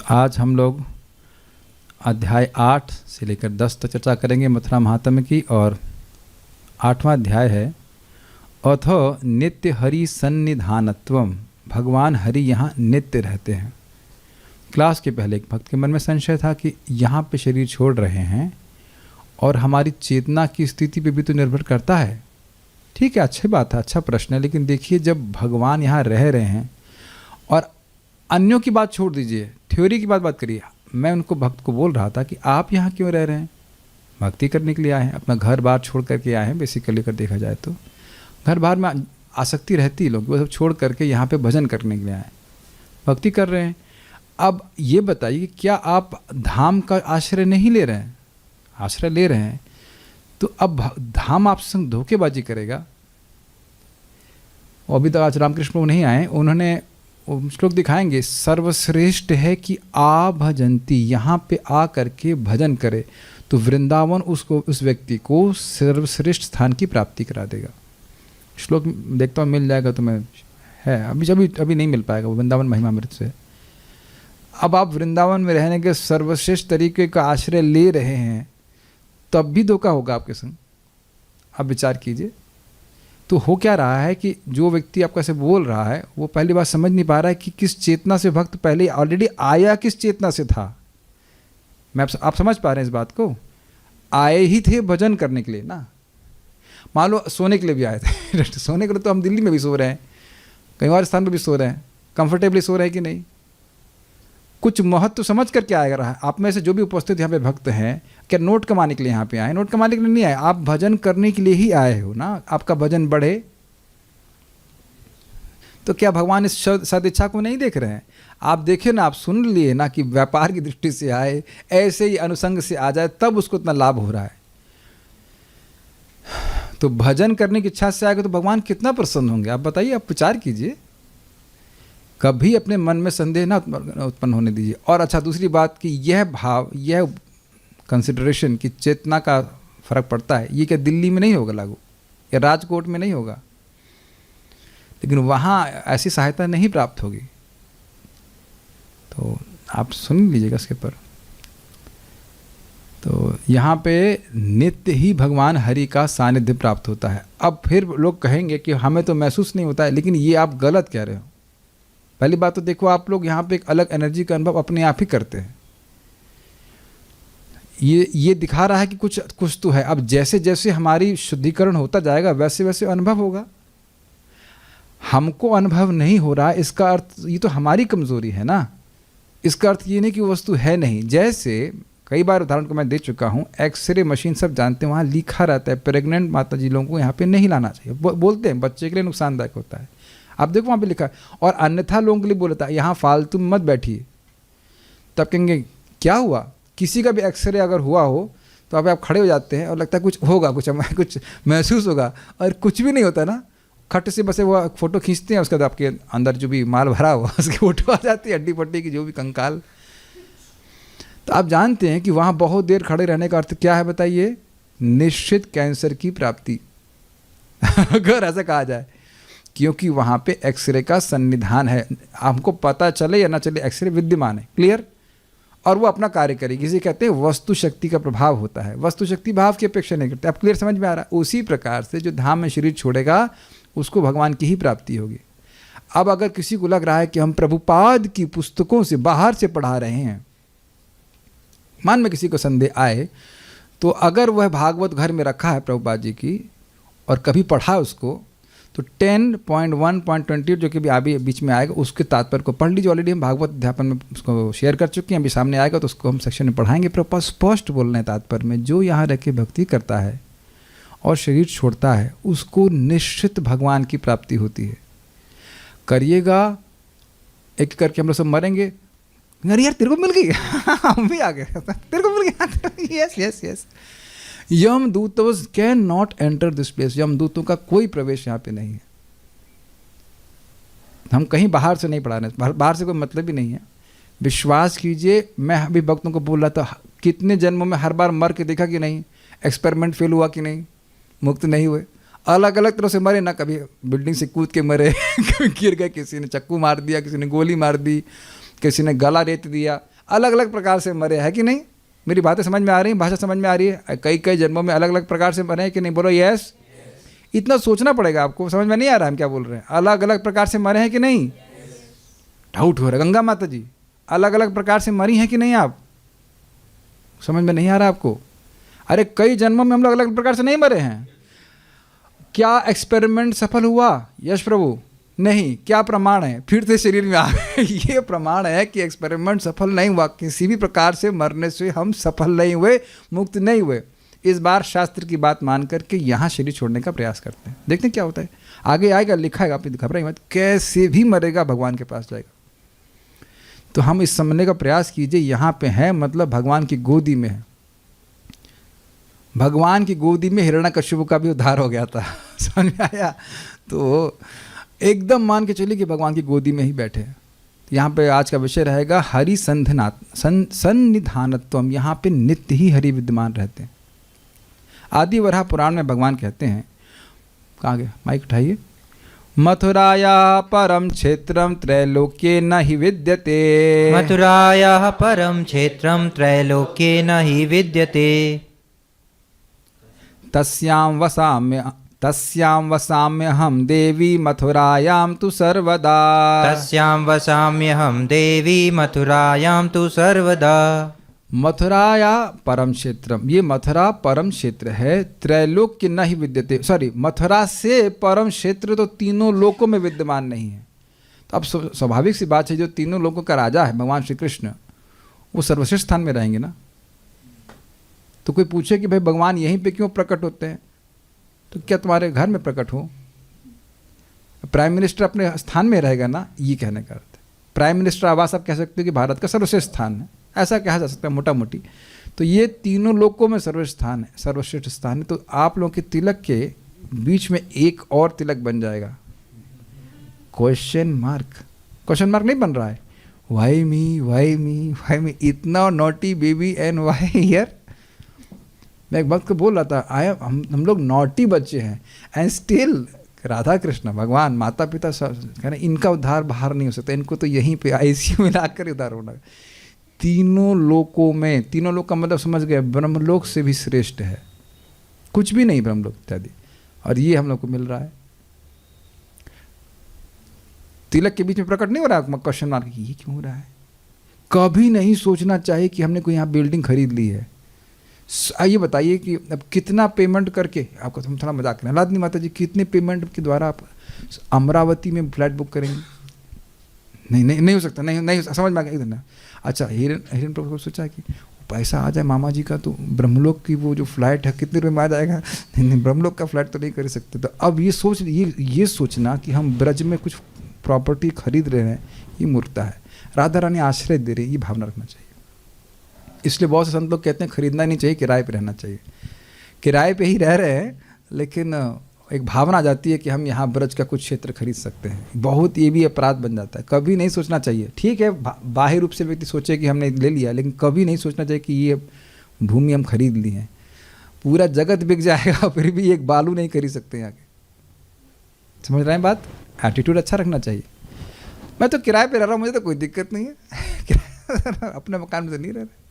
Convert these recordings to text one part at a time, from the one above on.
आज हम लोग अध्याय 8 से लेकर 10 तक चर्चा करेंगे मथुरा महात्म्य की। और 8वां अध्याय है अथो नित्य हरि सन्निधानत्वम। भगवान हरि यहाँ नित्य रहते हैं। क्लास के पहले एक भक्त के मन में संशय था कि यहाँ पे शरीर छोड़ रहे हैं और हमारी चेतना की स्थिति पे भी तो निर्भर करता है। ठीक है, अच्छी बात है, अच्छा प्रश्न है, लेकिन देखिए जब भगवान यहाँ रह रहे हैं और अन्यों की बात छोड़ दीजिए, थ्योरी की बात करिए। मैं उनको भक्त को बोल रहा था कि आप यहाँ क्यों रह रहे हैं? भक्ति करने के लिए आए हैं, अपना घर बार छोड़ करके आए हैं। बेसिकली अगर देखा जाए तो घर बार में आसक्ति रहती है, लोग वो सब छोड़ करके यहाँ पे भजन करने के लिए आए, भक्ति कर रहे हैं। अब ये बताइए क्या आप धाम का आश्रय नहीं ले रहे हैं? आश्रय ले रहे हैं तो अब धाम आपसे संग धोखेबाजी करेगा। और अभी तक आज रामकृष्ण प्रभु नहीं आए, उन्होंने श्लोक दिखाएंगे, सर्वश्रेष्ठ है कि आ भजंती, यहाँ पे आ करके भजन करे तो वृंदावन उसको, उस व्यक्ति को सर्वश्रेष्ठ स्थान की प्राप्ति करा देगा। श्लोक देखता हूँ मिल जाएगा तो मैं, है अभी नहीं मिल पाएगा वो वृंदावन महिमामृत से। अब आप वृंदावन में रहने के सर्वश्रेष्ठ तरीके का आश्रय ले रहे हैं तब भी धोखा होगा आपके संग। अब विचार कीजिए, तो हो क्या रहा है कि जो व्यक्ति आपको ऐसे बोल रहा है वो पहली बात समझ नहीं पा रहा है कि किस चेतना से भक्त पहले ऑलरेडी आया, किस चेतना से था। मैं आप समझ पा रहे हैं इस बात को? आए ही थे भजन करने के लिए ना। मान लो सोने के लिए भी आए थे सोने के लिए तो हम दिल्ली में भी सो रहे हैं, कहीं और स्थान पर भी सो रहे हैं, कंफर्टेबली सो रहे हैं कि नहीं? कुछ महत्व तो समझ करके आएगा रहा है। आप में से जो भी उपस्थित यहाँ पे भक्त हैं, क्या नोट कमाने के लिए यहाँ पे आए? नोट कमाने के लिए नहीं आए, आप भजन करने के लिए ही आए हो ना। आपका भजन बढ़े तो क्या भगवान इस सदिच्छा को नहीं देख रहे हैं? आप देखे ना, आप सुन लिए ना कि व्यापार की दृष्टि से आए, ऐसे ही अनुसंग से आ जाए तब उसको इतना लाभ हो रहा है। तो भजन करने की इच्छा से आएगा तो भगवान कितना प्रसन्न होंगे आप बताइए। आप विचार कीजिए, कभी अपने मन में संदेह ना उत्पन्न होने दीजिए। और अच्छा, दूसरी बात कि यह भाव, यह कंसिडरेशन कि चेतना का फर्क पड़ता है, ये क्या दिल्ली में नहीं होगा लागू, या राजकोट में नहीं होगा? लेकिन वहाँ ऐसी सहायता नहीं प्राप्त होगी। तो आप सुन लीजिएगा इसके पर। तो यहाँ पे नित्य ही भगवान हरि का सानिध्य प्राप्त होता है। अब फिर लोग कहेंगे कि हमें तो महसूस नहीं होता है, लेकिन ये आप गलत कह रहे हो। पहली बात तो देखो, आप लोग यहाँ पे एक अलग एनर्जी का अनुभव अपने आप ही करते हैं। ये दिखा रहा है कि कुछ तो है। अब जैसे जैसे हमारी शुद्धिकरण होता जाएगा वैसे वैसे अनुभव होगा। हमको अनुभव नहीं हो रहा, इसका अर्थ ये तो हमारी कमजोरी है ना। इसका अर्थ ये नहीं कि वो वस्तु है नहीं। जैसे कई बार उदाहरण को मैं दे चुका हूँ, एक्सरे मशीन सब जानते हैं, वहाँ लिखा रहता है प्रेग्नेंट माता जी लोगों को यहाँ पे नहीं लाना चाहिए। बोलते हैं बच्चे के लिए नुकसानदायक होता है। आप देखो वहाँ पे लिखा है। और अन्यथा लोगों के लिए बोलता है यहाँ फालतू मत बैठिए। तब कहेंगे क्या हुआ? किसी का भी एक्सरे अगर हुआ हो तो आप खड़े हो जाते हैं और लगता है कुछ होगा, कुछ महसूस होगा, और कुछ भी नहीं होता ना। खट से बसे वो फोटो खींचते हैं, उसके बाद आपके अंदर जो भी माल भरा हुआ उसकी फोटो आ जाती है, हड्डी पट्टी की जो भी कंकाल। तो आप जानते हैं कि वहाँ बहुत देर खड़े रहने का अर्थ क्या है बताइए? निश्चित कैंसर की प्राप्ति अगर ऐसा कहा जाए, क्योंकि वहाँ पे एक्सरे का सन्निधान है। हमको पता चले या ना चले, एक्सरे विद्यमान है, क्लियर, और वो अपना कार्य करेगी। इसे कहते हैं वस्तु शक्ति का प्रभाव होता है। वस्तु शक्ति भाव की अपेक्षा नहीं करते। आप क्लियर समझ में आ रहा है? उसी प्रकार से जो धाम में शरीर छोड़ेगा उसको भगवान की ही प्राप्ति होगी। अब अगर किसी को लग रहा है कि हम प्रभुपाद की पुस्तकों से बाहर से पढ़ा रहे हैं, मान में किसी को संदेह आए, तो अगर वह भागवत घर में रखा है प्रभुपाद जी की और कभी पढ़ा उसको, तो 10.1.20 जो कि अभी बीच में आएगा उसके तात्पर्य को पढ़ लीजिए। ऑलरेडी हम भागवत अध्यापन में उसको शेयर कर चुके हैं, अभी सामने आएगा तो उसको हम सेक्शन में पढ़ाएंगे। प्रभुपाद स्पष्ट बोल रहे हैं तात्पर्य में, जो यहाँ रह के भक्ति करता है और शरीर छोड़ता है उसको निश्चित भगवान की प्राप्ति होती है। करिएगा, एक करके हम लोग सब मरेंगे। अरे यार तेरे को मिल गई हम भी आ गए, तेरे को मिल गया। Yes yes yes. यमदूतों can not enter this place. यमदूतों का कोई प्रवेश यहाँ पे नहीं है। हम कहीं बाहर से नहीं पढ़ा रहे, बाहर से कोई मतलब ही नहीं है। विश्वास कीजिए, मैं अभी भक्तों को बोल रहा था, कितने जन्मों में हर बार मर के देखा कि नहीं, एक्सपेरिमेंट फेल हुआ कि नहीं, मुक्त नहीं हुए, अलग अलग तरह से मरे ना। कभी बिल्डिंग से कूद के मरे कभी गिर गए, किसी ने चक्कू मार दिया, किसी ने गोली मार दी, किसी ने गला रेत दिया, अलग अलग प्रकार से मरे, है कि नहीं? मेरी बातें समझ में आ रही हैं, भाषा समझ में आ रही है? कई कई जन्मों में अलग अलग प्रकार से मरे हैं कि नहीं? बोलो यस। इतना सोचना पड़ेगा आपको, समझ में नहीं आ रहा हम क्या बोल रहे हैं? अलग अलग प्रकार से मरे हैं कि नहीं? डाउट हो रहा है। गंगा माता जी अलग अलग प्रकार से मरी हैं कि नहीं? आप समझ में नहीं आ रहा आपको? अरे कई जन्मों में हम लोग अलग अलग प्रकार से नहीं मरे हैं। क्या एक्सपेरिमेंट सफल हुआ? यश प्रभु नहीं। क्या प्रमाण है? फिर से शरीर में आ गए। ये प्रमाण है कि एक्सपेरिमेंट सफल नहीं हुआ। किसी भी प्रकार से मरने से हम सफल नहीं हुए, मुक्त नहीं हुए। इस बार शास्त्र की बात मान करके यहाँ शरीर छोड़ने का प्रयास करते हैं, देखते हैं क्या होता है। आगे आएगा, लिखा है, आप घबराइए मत, कैसे भी मरेगा भगवान के पास जाएगा। तो हम इस समझने का प्रयास कीजिए, यहाँ पे है मतलब भगवान की गोदी में है। भगवान की गोदी में हिरण्यकश्यप का भी उद्धार हो गया था। समझ में आया? तो एकदम मान के चलिए कि भगवान की गोदी में ही बैठे हैं। यहाँ पे आज का विषय रहेगा हरि सन्निधानत्वम। यहाँ पे नित्य ही हरि विद्यमान रहते हैं। आदि वराह पुराण में भगवान कहते हैं, कहाँ गए माइक उठाइए, मथुराया परम क्षेत्रम त्रैलोक्ये न हि विद्यते। मथुरायाः परम क्षेत्रम त्रैलोक्ये न हि विद्यते। तस्यां वसाम्यहं देवी मथुरायां तु सर्वदा। तस्यां वसाम्यहं देवी मथुरायां तु सर्वदा। मथुराया परम क्षेत्रम, ये मथुरा परम क्षेत्र है। त्रैलोक्य न ही विद्यते, सॉरी, मथुरा से परम क्षेत्र तो तीनों लोकों में विद्यमान नहीं है। तो अब स्वाभाविक सी बात है, जो तीनों लोकों का राजा है भगवान श्री कृष्ण, वो सर्वश्रेष्ठ स्थान में रहेंगे ना। तो कोई पूछे कि भाई भगवान यहीं पे क्यों प्रकट होते हैं, तो क्या तुम्हारे घर में प्रकट हो? प्राइम मिनिस्टर अपने स्थान में रहेगा ना, ये कहने का अर्थ है। प्राइम मिनिस्टर आवास आप कह सकते हो कि भारत का सर्वश्रेष्ठ स्थान है, ऐसा कहा जा सकता है मोटा मोटी। तो ये तीनों लोकों में सर्वश्रेष्ठ स्थान है, सर्वश्रेष्ठ स्थान है। तो आप लोगों के तिलक के बीच में एक और तिलक बन जाएगा, क्वेश्चन मार्क नहीं बन रहा है। Why me why me why me, इतना naughty baby and why here. मैं एक वक्त को बोल रहा था, हम लोग नॉटी बच्चे हैं एंड स्टिल राधा कृष्ण भगवान माता पिता सब कह रहे इनका उद्धार बाहर नहीं हो सकता, इनको तो यहीं पे आईसीयू में लाकर उद्धार होना। तीनों लोकों में, तीनों लोक का मतलब समझ गए, ब्रह्मलोक से भी श्रेष्ठ है, कुछ भी नहीं ब्रह्मलोक इत्यादि। और ये हम लोग को मिल रहा है। तिलक के बीच में प्रकट नहीं हो रहा क्वेश्चन मार्क, ये क्यों हो रहा है? कभी नहीं सोचना चाहिए कि हमने कोई यहाँ बिल्डिंग खरीद ली है। आइए बताइए कि अब कितना पेमेंट करके, आपको हम थोड़ा मजाक करें, लादनी माता जी कितने पेमेंट के द्वारा आप अमरावती में फ्लैट बुक करेंगे? नहीं हो सकता, नहीं समझ में आ गया इधर। अच्छा, हिरन प्रभु को सोचा कि पैसा आ जाए मामा जी का, तो ब्रह्मलोक की वो जो फ्लैट है कितने रुपये में आ जाएगा? नहीं, ब्रह्मलोक का फ्लैट तो नहीं कर सकते। तो अब ये सोचना कि हम ब्रज में कुछ प्रॉपर्टी खरीद रहे हैं, ये मूर्खता है। राधा रानी आश्रय दे रही है, ये भावना रखना चाहिए। इसलिए बहुत से संत लोग कहते हैं खरीदना नहीं चाहिए, किराए पे रहना चाहिए। किराए पे ही रह रहे हैं, लेकिन एक भावना आ जाती है कि हम यहाँ ब्रज का कुछ क्षेत्र खरीद सकते हैं। बहुत ये भी अपराध बन जाता है। कभी नहीं सोचना चाहिए। ठीक है, बाह्य रूप से व्यक्ति सोचे कि हमने ले लिया, लेकिन कभी नहीं सोचना चाहिए कि ये भूमि हम खरीद ली है। पूरा जगत बिक जाएगा, फिर भी एक बालू नहीं खरीद सकते यहाँ के। समझ रहे हैं बात? एटीट्यूड अच्छा रखना चाहिए। मैं तो किराए पे रह रहा हूँ, मुझे तो कोई दिक्कत नहीं है। अपने मकान में तो नहीं रह रहे।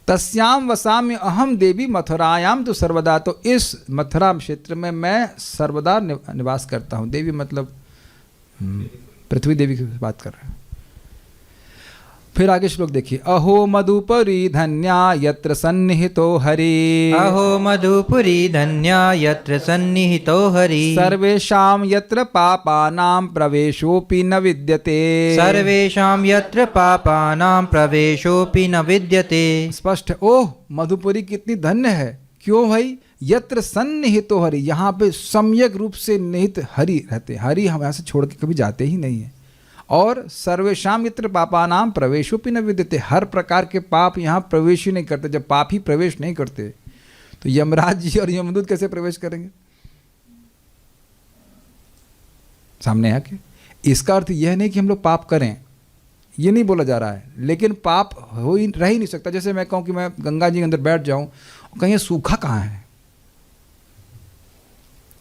तस्याम वसाम्य अहम देवी मथुरायाम तो सर्वदा। तो इस मथुरा क्षेत्र में मैं सर्वदा निवास करता हूँ। देवी मतलब पृथ्वी देवी की बात कर रहे हैं। फिर आगे श्लोक देखिए, अहो मधुपुरी धन्या यत्र सन्निहितो हरि। अहो मधुपुरी धन्या यत्र सन्निहितो हरि। सर्वेषां यत्र पापानां प्रवेशोऽपि न विद्यते। सर्वेषां यत्र पापानां प्रवेशोऽपि न विद्यते। स्पष्ट है। ओह, मधुपुरी कितनी धन्य है। क्यों भाई? यत्र सन्निहितो हरि, यहाँ पे सम्यक रूप से निहित हरि रहते। हरि हम यहाँ से छोड़ के कभी जाते ही नहीं है। और सर्वेशाम यत्र पापानाम प्रवेशोपि न विद्यते, हर प्रकार के पाप यहाँ प्रवेश ही नहीं करते। जब पाप ही प्रवेश नहीं करते तो यमराज जी और यमदूत कैसे प्रवेश करेंगे सामने आके? इसका अर्थ यह नहीं कि हम लोग पाप करें, ये नहीं बोला जा रहा है, लेकिन पाप रह ही नहीं सकता। जैसे मैं कहूँ कि मैं गंगा जी के अंदर बैठ जाऊँ, कहीं सूखा कहाँ है?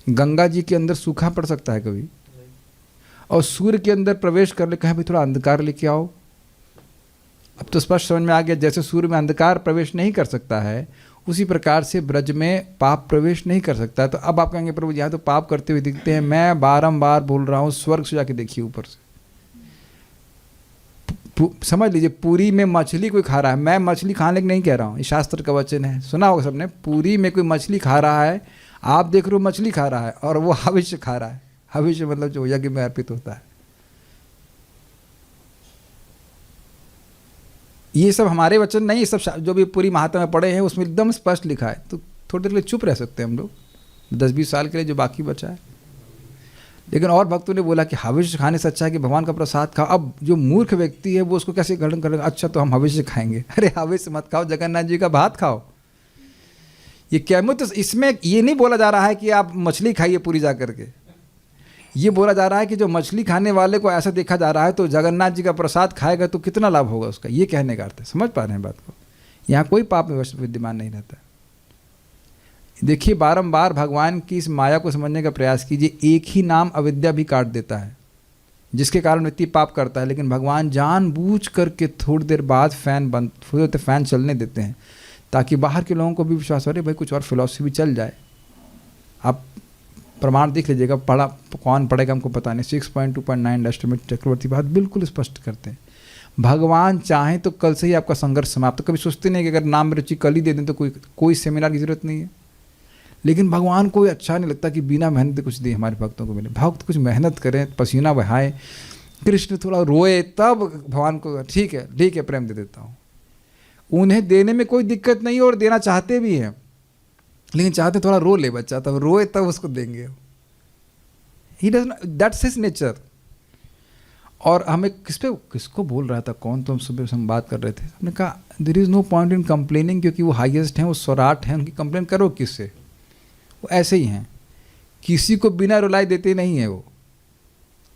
गंगा जी के अंदर सूखा पड़ सकता है कभी? और सूर्य के अंदर प्रवेश कर ले, कहें भाई थोड़ा अंधकार लेके आओ, तो स्पष्ट समझ में आ गया, जैसे सूर्य में अंधकार प्रवेश नहीं कर सकता है, उसी प्रकार से ब्रज में पाप प्रवेश नहीं कर सकता। तो अब आप कहेंगे प्रभु यहाँ तो पाप करते हुए दिखते हैं, मैं बारंबार बोल रहा हूँ स्वर्ग से जाके देखिए ऊपर से, समझ लीजिए पुरी में मछली कोई खा रहा है, मैं मछली खाने के नहीं कह रहा हूँ, ये शास्त्र का वचन है, सुना होगा सबने, पुरी में कोई मछली खा रहा है, आप देख रहे हो मछली खा रहा है और वो हविष्य खा रहा है। हविष्य मतलब जो यज्ञ में अर्पित होता है। ये सब हमारे वचन नहीं, सब जो भी पूरी महात्मा में पढ़े हैं उसमें एकदम स्पष्ट लिखा है। तो थोड़ी देर के लिए चुप रह सकते हैं हम लोग 10-20 साल के लिए जो बाकी बचा है। लेकिन और भक्तों ने बोला कि हविष्य खाने से अच्छा है कि भगवान का प्रसाद खाओ। अब जो मूर्ख व्यक्ति है वो उसको कैसे ग्रहण करेगा, अच्छा तो हम हविष्य खाएंगे। अरे हविष्य मत खाओ, जगन्नाथ जी का भात खाओ। ये क्या तो इसमें ये नहीं बोला जा रहा है कि आप मछली खाइए पूरी जा करके, ये बोला जा रहा है कि जो मछली खाने वाले को ऐसा देखा जा रहा है तो जगन्नाथ जी का प्रसाद खाएगा तो कितना लाभ होगा उसका, ये कहने का अर्थ है। समझ पा रहे हैं बात को? यहाँ कोई पाप विद्यमान नहीं रहता। देखिए बारंबार भगवान की इस माया को समझने का प्रयास कीजिए। एक ही नाम अविद्या भी काट देता है, जिसके कारण व्यक्ति पाप करता है, लेकिन भगवान जानबूझ करके थोड़ी देर बाद फैन चलने देते हैं ताकि बाहर के लोगों को भी विश्वास हो, अरे भाई कुछ और फिलॉसफी चल जाए। आप प्रमाण देख लीजिएगा, पढ़ा कौन पढ़ेगा हमको पता नहीं। 6.2.9 अष्टमी चक्रवर्ती बात बिल्कुल स्पष्ट करते हैं। भगवान चाहें तो कल से ही आपका संघर्ष समाप्त। तो कभी सोचते नहीं कि अगर नाम में रुचि कल ही दे दें तो कोई सेमिनार की जरूरत नहीं है। लेकिन भगवान को अच्छा नहीं लगता कि बिना मेहनत कुछ दे हमारे भक्तों को मिले। भक्त कुछ मेहनत करें, पसीना बहाएं, कृष्ण थोड़ा रोए, तब भगवान को ठीक है प्रेम दे देता हूँ। उन्हें देने में कोई दिक्कत नहीं है और देना चाहते भी हैं, लेकिन चाहते थोड़ा रो ले बच्चा, तब रोए तब उसको देंगे। He doesn't, that's his nature. और हमें किसको बोल रहा था, कौन तो हम सुबह से हम बात कर रहे थे, हमने कहा there is no point in complaining, क्योंकि वो हाईएस्ट हैं, वो स्वराट हैं, उनकी कंप्लेन करो किससे? वो ऐसे ही हैं, किसी को बिना रुलाए देते नहीं है वो,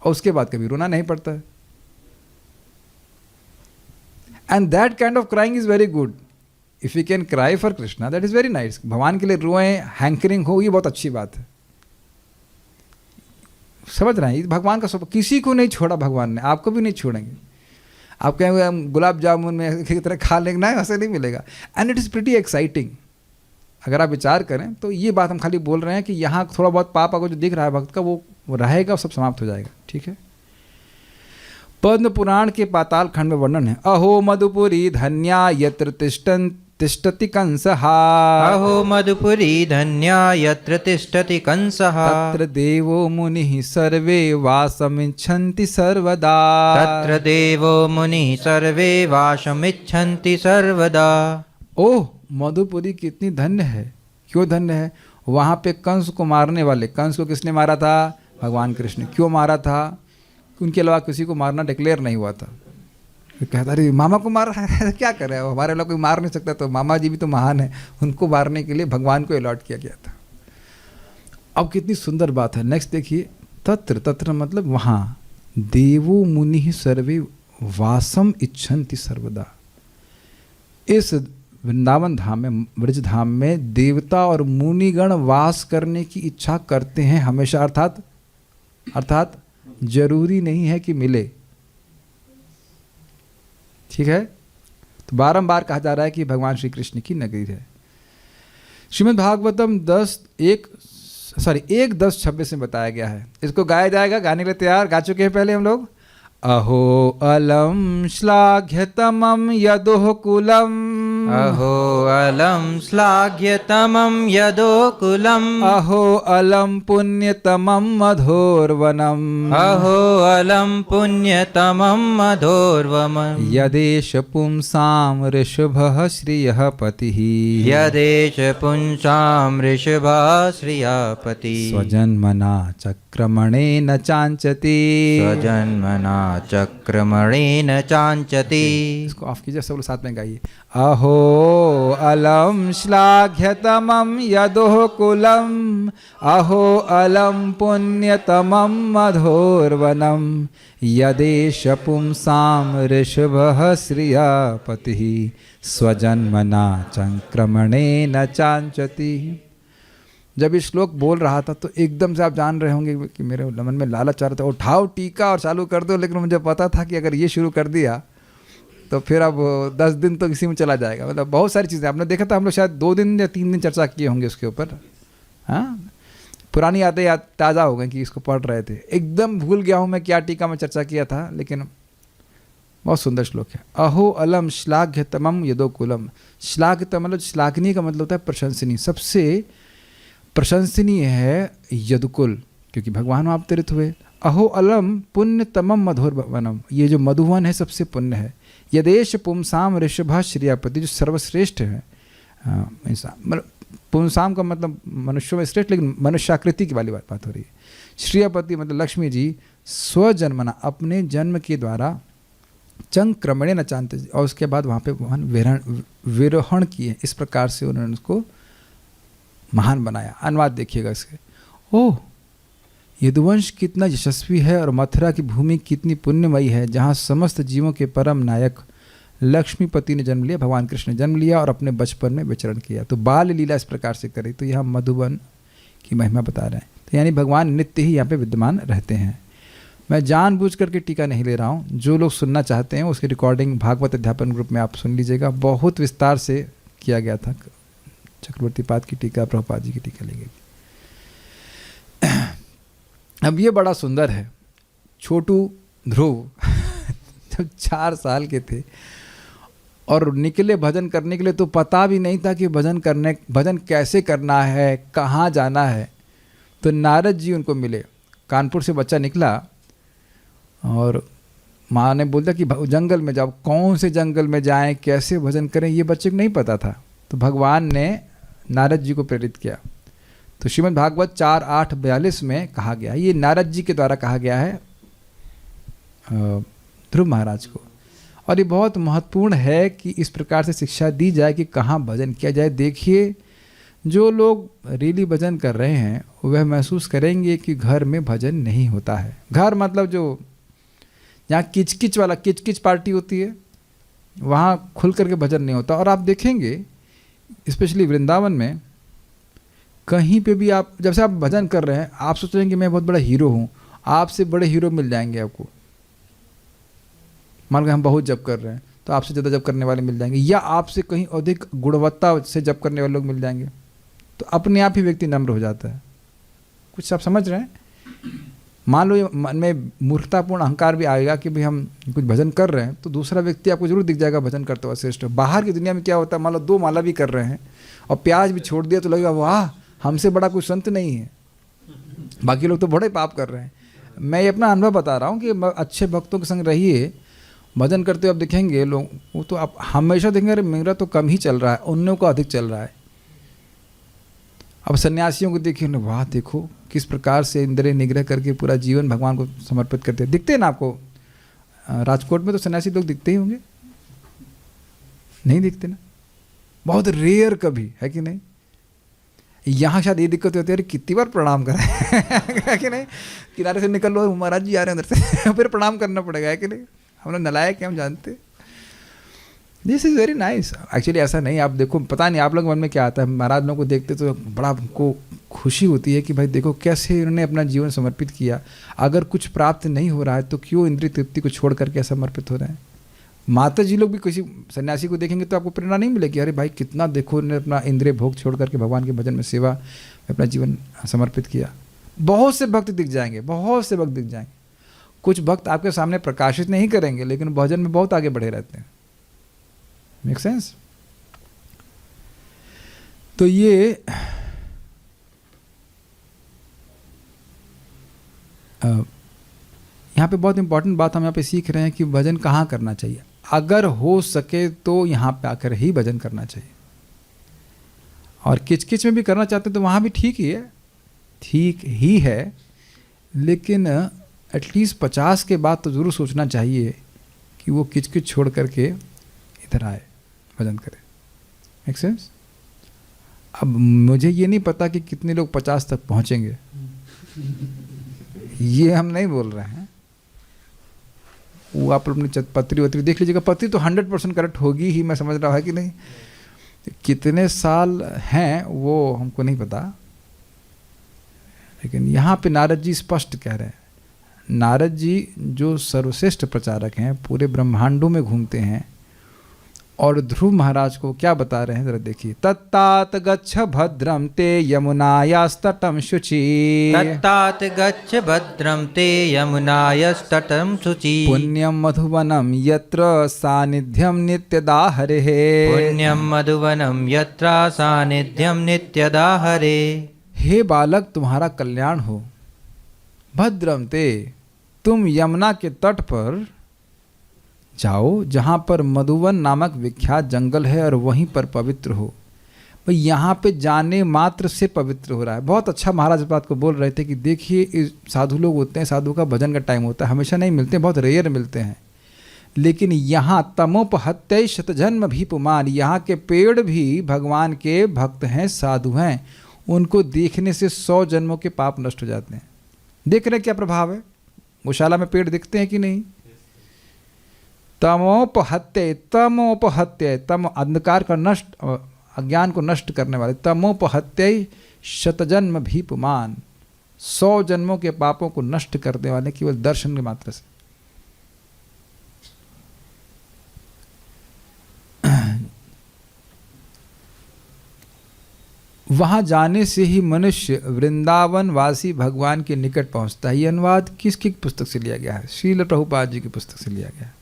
और उसके बाद कभी रोना नहीं पड़ता है। And that kind of crying is very good. If you can cry for Krishna that is very nice. भगवान के लिए रोएं, हैंकरिंग हो, ये बहुत अच्छी बात है। समझ रहे हैं, भगवान का सब, किसी को नहीं छोड़ा भगवान ने, आपको भी नहीं छोड़ेंगे। आप कहेंगे हम गुलाब जामुन में की तरह खा लेंगे, ना ऐसे नहीं मिलेगा। And it is pretty exciting. अगर आप विचार करें तो ये बात हम खाली बोल रहे हैं कि यहाँ थोड़ा बहुत पाप अगर जो दिख रहा है भक्त का वो रहेगा, सब समाप्त हो जाएगा। ठीक है। पद्म पुराण के पाताल खंड में वर्णन है, अहो मधुपुरी धन्या यत्र तिष्ठति कंसः, अहो मधुपुरी धन्या यत्र तिष्ठति कंसः, तत्र देवो मुनिः सर्वे वासमिच्छन्ति सर्वदा, तत्र देवो मुनिः सर्वे वासमिच्छन्ति सर्वदा। ओह मधुपुरी कितनी धन्य है। क्यों धन्य है? वहाँ पे कंस को मारने वाले, कंस को किसने मारा था? भगवान कृष्ण। क्यों मारा था? उनके अलावा किसी को मारना डिक्लेयर नहीं हुआ था। कहता अरे मामा को मार रहा है, क्या कर रहा है, हमारे लोग कोई मार नहीं सकता, तो मामा जी भी तो महान है, उनको मारने के लिए भगवान को अलॉट किया गया था। अब कितनी सुंदर बात है। नेक्स्ट देखिए, तत्र मतलब वहाँ, देवो मुनि सर्वे वासम इच्छन्ति सर्वदा। इस वृंदावन धाम में, ब्रज धाम में देवता और मुनिगण वास करने की इच्छा करते हैं हमेशा, अर्थात जरूरी नहीं है कि मिले। ठीक है। तो बारंबार कहा जा रहा है कि भगवान श्री कृष्ण की नगरी है। श्रीमद् भागवतम 1:10-26 में बताया गया है। इसको गाया जाएगा, गाने के लिए तैयार? गा चुके हैं पहले हम लोग। अहो अलम श्लाघ्यतमं यदोकुलम, अहो अलम श्लाघ्यतमं यदोकुलम, अहो अलम पुण्यतमं मधोर्वनम, अहो अलम पुण्यतमं मधोर्वमं, यदेश पुंसां ऋषभः श्रियः पतिः, यदेश पुंसां ऋषभः श्रियः पतिः, स्वजन्मना चक्रमणेन चांचति, स्वजन्मना चक्रमणेन चांचति। इसको ऑफ कीजिए, सब लोग साथ में गाइए। अहो अलम श्लाघ्यतमं यदोकुलम, अहो अलम पुण्यतमं मधोर्वनम, यदेश पुंसां ऋषभः श्रियः पतिः, स्वजन्मना चक्रमणेन चांचति। जब ये श्लोक बोल रहा था तो एकदम से आप जान रहे होंगे कि मेरे मन में लालच आ रहा था, उठाओ टीका और चालू कर दो। लेकिन मुझे पता था कि अगर ये शुरू कर दिया तो फिर अब 10 दिन तो इसी में चला जाएगा। मतलब बहुत सारी चीज़ें आपने देखा था, हम लोग शायद 2 दिन या 3 दिन चर्चा किए होंगे उसके ऊपर। हाँ, पुरानी यादें याद ताज़ा हो गई कि इसको पढ़ रहे थे। एकदम भूल गया हूँ मैं क्या टीका में चर्चा किया था, लेकिन बहुत सुंदर श्लोक है। अहो अलम श्लाघ्य तमम यदो कुलम। श्लाघ्य मतलब श्लाघनीय का मतलब होता है प्रशंसनीय, सबसे प्रशंसनीय है यदुकुल, क्योंकि भगवान अवतरित हुए। अहो अलम पुण्य तमम मधुर वनम, ये जो मधुवन है सबसे पुण्य है। यदेश पुंसाम ऋषभ श्रियापति, जो सर्वश्रेष्ठ है इंसान, पुंसाम का मतलब मनुष्यों में श्रेष्ठ, लेकिन मनुष्याकृति की वाली बात हो रही है। श्रियापति मतलब लक्ष्मी जी स्वजन्मना, अपने जन्म के द्वारा चंग क्रमणे न चाहते, और उसके बाद वहाँ पे विरोहण किए। इस प्रकार से उन्होंने उसको महान बनाया। अनुवाद देखिएगा इसके। ओह, यदुवंश कितना यशस्वी है और मथुरा की भूमि कितनी पुण्यमयी है, जहाँ समस्त जीवों के परम नायक लक्ष्मीपति ने जन्म लिया, भगवान कृष्ण ने जन्म लिया और अपने बचपन में विचरण किया। तो बाल लीला इस प्रकार से करी। तो यहाँ मधुबन की महिमा बता रहे हैं। तो यानी भगवान नित्य ही यहाँ पे विद्यमान रहते हैं। मैं जानबूझ करके टीका नहीं ले रहा हूँ, जो लोग सुनना चाहते हैं उसकी रिकॉर्डिंग भागवत अध्यापन ग्रुप में आप सुन लीजिएगा। बहुत विस्तार से किया गया था। चक्रवर्ती पाद की टीका, प्रभुपाद जी की टीका ली गई। अब ये बड़ा सुंदर है। छोटू ध्रुव जब 4 साल के थे और निकले भजन करने के लिए, तो पता भी नहीं था कि भजन कैसे करना है, कहाँ जाना है। तो नारद जी उनको मिले। कानपुर से बच्चा निकला और माँ ने बोला कि जंगल में जाओ। कौन से जंगल में जाएं, कैसे भजन करें, ये बच्चे को नहीं पता था। तो भगवान ने नारद जी को प्रेरित किया। तो श्रीमद् भागवत 4:8-42 में कहा गया, ये नारद जी के द्वारा कहा गया है ध्रुव महाराज को। और ये बहुत महत्वपूर्ण है कि इस प्रकार से शिक्षा दी जाए कि कहाँ भजन किया जाए। देखिए, जो लोग रियली भजन कर रहे हैं वह महसूस करेंगे कि घर में भजन नहीं होता है। घर मतलब जो जहाँ किचकिच वाला किचकिच पार्टी होती है, वहाँ खुल करके भजन नहीं होता। और आप देखेंगे स्पेशली वृंदावन में, कहीं पे भी आप जब से आप भजन कर रहे हैं, आप सोच रहे हैं कि मैं बहुत बड़ा हीरो हूँ, आपसे बड़े हीरो मिल जाएंगे आपको। मान लो हम बहुत जप कर रहे हैं, तो आपसे ज़्यादा जप करने वाले मिल जाएंगे, या आपसे कहीं अधिक गुणवत्ता से जप करने वाले लोग मिल जाएंगे। तो अपने आप ही व्यक्ति नम्र हो जाता है। कुछ आप समझ रहे हैं? मान लो मन में मूर्खतापूर्ण अहंकार भी आएगा कि भाई हम कुछ भजन कर रहे हैं, तो दूसरा व्यक्ति आपको जरूर दिख जाएगा भजन करते हुआ श्रेष्ठ। बाहर की दुनिया में क्या होता है, मान लो 2 माला भी कर रहे हैं और प्याज भी छोड़ दिया, तो लगेगा वाह, हमसे बड़ा कोई संत नहीं है, बाकी लोग तो बड़े पाप कर रहे हैं। मैं ये अपना अनुभव बता रहा हूँ कि अच्छे भक्तों के संग रहिए, भजन करते हुए आप देखेंगे लोग, वो तो आप हमेशा देखेंगे अरे मेरा तो कम ही चल रहा है, उन लोगों का अधिक चल रहा है। अब सन्यासियों को देखिए ना, वाह देखो किस प्रकार से इंद्रिय निग्रह करके पूरा जीवन भगवान को समर्पित करते हैं। दिखते हैं ना आपको? राजकोट में तो सन्यासी लोग दिखते ही होंगे, नहीं दिखते ना? बहुत रेयर कभी, है कि नहीं? यहाँ शायद ये दिक्कत होती है, अरे कितनी बार प्रणाम करें है कि नहीं? किनारे से निकल लो, महाराज जी आ रहे हैं अंदर से फिर प्रणाम करना पड़ेगा, है कि नहीं? हम लोग नलायक हैं, हम जानते। This is very nice. Actually ऐसा नहीं, आप देखो, पता नहीं आप लोग मन में क्या आता है, महाराज लोगों को देखते तो बड़ा हमको खुशी होती है कि भाई देखो कैसे इन्होंने अपना जीवन समर्पित किया। अगर कुछ प्राप्त नहीं हो रहा है तो क्यों इंद्रिय तृप्ति को छोड़ करके समर्पित हो रहे हैं। माता जी लोग भी किसी सन्यासी को देखेंगे तो आपको प्रेरणा नहीं मिलेगी, अरे भाई कितना देखो उन्होंने अपना इंद्रिय भोग छोड़ करके भगवान के भजन में सेवा में अपना जीवन समर्पित किया। बहुत से भक्त दिख जाएंगे, बहुत से भक्त दिख जाएंगे। कुछ भक्त आपके सामने प्रकाशित नहीं करेंगे, लेकिन भजन में बहुत आगे बढ़े रहते हैं। Make sense? तो ये यहाँ पे बहुत इंपॉर्टेंट बात हम यहाँ पे सीख रहे हैं कि भजन कहाँ करना चाहिए। अगर हो सके तो यहाँ पे आकर ही भजन करना चाहिए। और किचकिच में भी करना चाहते हैं तो वहाँ भी ठीक ही है, ठीक ही है, लेकिन एटलीस्ट 50 के बाद तो ज़रूर सोचना चाहिए कि वो किचकिच छोड़ करके इधर आए, भजन करें। Make sense? अब मुझे ये नहीं पता कि कितने लोग 50 तक पहुँचेंगे, ये हम नहीं बोल रहे हैं। वो आप अपनी पत्री वत्री देख लीजिएगा, पत्री तो 100% करेक्ट होगी ही, मैं समझ रहा है कि नहीं। कितने साल हैं वो हमको नहीं पता, लेकिन यहाँ पे नारद जी स्पष्ट कह रहे हैं। नारद जी जो सर्वश्रेष्ठ प्रचारक हैं, पूरे ब्रह्मांडों में घूमते हैं, और ध्रुव महाराज को क्या बता रहे हैं जरा देखिए। तत्तात गच्छ भद्रम ते यमुनायास्तटम शुचि। तत्तात गच्छ भद्रं ते यमुनायस्तटं शुचि। पुण्यम मधुवनम यत्र सानिध्यम नित्यदा हरेः। पुण्यं मधुवनं यत्र सानिध्यं नित्यदा हरेः। हे बालक तुम्हारा कल्याण हो। भद्रम ते, तुम यमुना के तट पर जाओ जहाँ पर मधुवन नामक विख्यात जंगल है और वहीं पर पवित्र हो। भाई यहाँ पे जाने मात्र से पवित्र हो रहा है। बहुत अच्छा महाराज इस बात को बोल रहे थे कि देखिए साधु लोग होते हैं, साधु का भजन का टाइम होता है, हमेशा नहीं मिलते, बहुत रेयर मिलते हैं, लेकिन यहाँ तमोपहत्य शतजन्म भी पुमान, यहाँ के पेड़ भी भगवान के भक्त हैं, साधु हैं, उनको देखने से 100 जन्मों के पाप नष्ट हो जाते हैं। देख रहे क्या प्रभाव है? गौशाला में पेड़ दिखते हैं कि नहीं? तमोपहत्य, तमोपहत्य, तम अंधकार का नष्ट, अज्ञान को नष्ट करने वाले, तमोपहत्य शतजन्म भी पुमान, 100 जन्मों के पापों को नष्ट करने वाले केवल दर्शन के मात्र से। वहां जाने से ही मनुष्य वृंदावन वासी भगवान के निकट पहुंचता है। ये अनुवाद किसकी पुस्तक से लिया गया है? श्रील प्रभुपाद जी की पुस्तक से लिया गया है।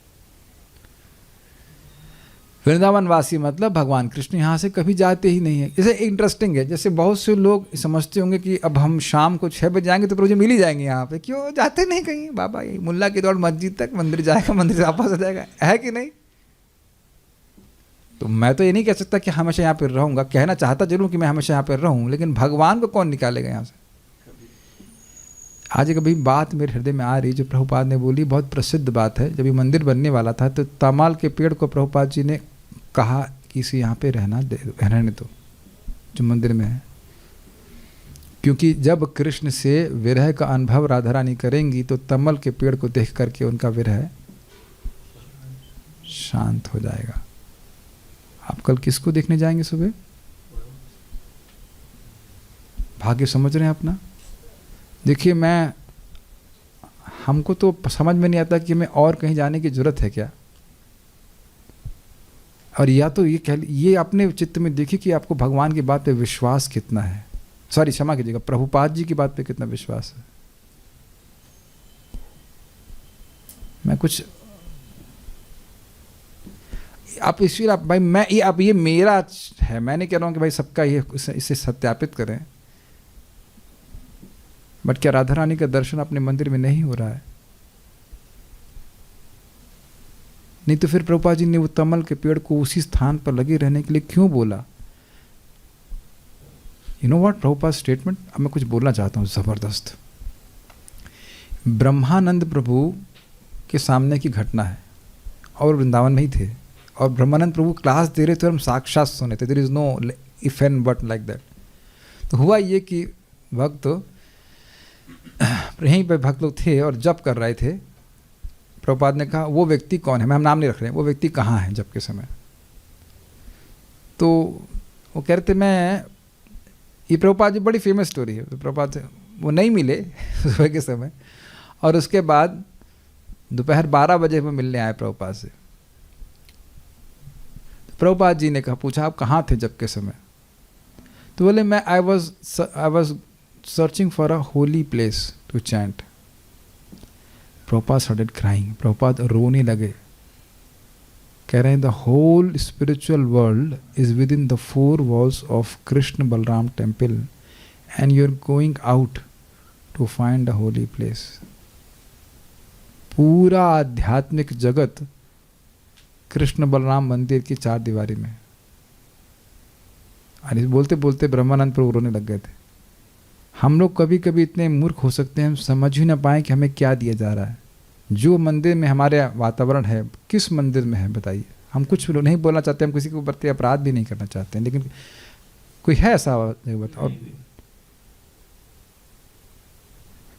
वृंदावन वासी मतलब भगवान कृष्ण यहाँ से कभी जाते ही नहीं है। जैसे इंटरेस्टिंग है, जैसे बहुत से लोग समझते होंगे कि अब हम शाम को 6 बजे जाएंगे तो प्रभु जी मिल ही जाएंगे यहाँ पे, क्यों जाते नहीं कहीं? बाबा ये मुल्ला की दौड़ मस्जिद तक, मंदिर जाएगा, मंदिर से वापस आ जाएगा, है कि नहीं? तो मैं तो ये नहीं कह सकता कि हमेशा यहाँ पर रहूँगा, कहना चाहता जरूर कि मैं हमेशा यहाँ पर रहूँ, लेकिन भगवान को कौन निकालेगा यहाँ से? आज एक अभी बात मेरे हृदय में आ रही जो प्रभुपाद ने बोली, बहुत प्रसिद्ध बात है। जब ये मंदिर बनने वाला था तो तमाल के पेड़ को प्रभुपाद जी ने कहा कि इसे यहाँ पे रहने दो जो मंदिर में है, क्योंकि जब कृष्ण से विरह का अनुभव राधा रानी करेंगी तो तमल के पेड़ को देख करके उनका विरह शांत हो जाएगा। आप कल किसको देखने जाएंगे सुबह? भाग्य समझ रहे हैं अपना? देखिए हमको तो समझ में नहीं आता कि हमें और कहीं जाने की जरूरत है क्या। और या तो ये अपने चित्त में देखिए कि आपको भगवान की बात पे विश्वास कितना है, सॉरी क्षमा कीजिएगा, प्रभुपाद जी की बात पे कितना विश्वास है। मैं कुछ आप ईश्वर आप भाई मैं ये आप ये मेरा है, मैं नहीं कह रहा हूँ कि भाई सबका ये इसे सत्यापित करें, बट क्या राधा रानी का दर्शन अपने मंदिर में नहीं हो रहा है? नहीं तो फिर प्रभुपाद जी ने वो तमल के पेड़ को उसी स्थान पर लगे रहने के लिए क्यों बोला? You know what Prabhupada statement, अब मैं कुछ बोलना चाहता हूँ जबरदस्त। ब्रह्मानंद प्रभु के सामने की घटना है और वृंदावन में ही थे और ब्रह्मानंद प्रभु क्लास दे रहे थे और हम साक्षात सुने थे। There is no if and but like that. तो हुआ ये कि भक्त यहीं पे भक्त लोग थे और जप कर रहे थे। प्रभुपाद ने कहा वो व्यक्ति कौन है, मैं हम नाम नहीं रख रहे हैं, वो व्यक्ति कहाँ है जब के समय? तो वो कह रहे थे मैं, ये प्रभुपाद जी बड़ी फेमस स्टोरी है। तो प्रभुपाद वो नहीं मिले सुबह के समय और उसके बाद दोपहर 12 बजे वो मिलने आए प्रभुपाद से। तो प्रभुपाद जी ने कहा, पूछा आप कहाँ थे जब के समय? तो बोले मैं I was searching for a holy place to chant. Prabhupada started crying, Prabhupada रोने लगे, कह रहे हैं the whole spiritual world is within the 4 walls of Krishna Balaram temple and you are going out to find a holy place. पूरा आध्यात्मिक जगत कृष्ण बलराम मंदिर की 4 दीवारी में। और बोलते बोलते ब्रह्मानंद प्रभु रोने लग गए थे। हम लोग कभी कभी इतने मूर्ख हो सकते हैं, हम समझ ही ना पाए कि हमें क्या दिया जा रहा है। जो मंदिर में हमारे वातावरण है, किस मंदिर में है बताइए? हम कुछ नहीं बोलना चाहते, हम किसी के प्रति अपराध भी नहीं करना चाहते हैं, लेकिन कोई है ऐसा बताओ।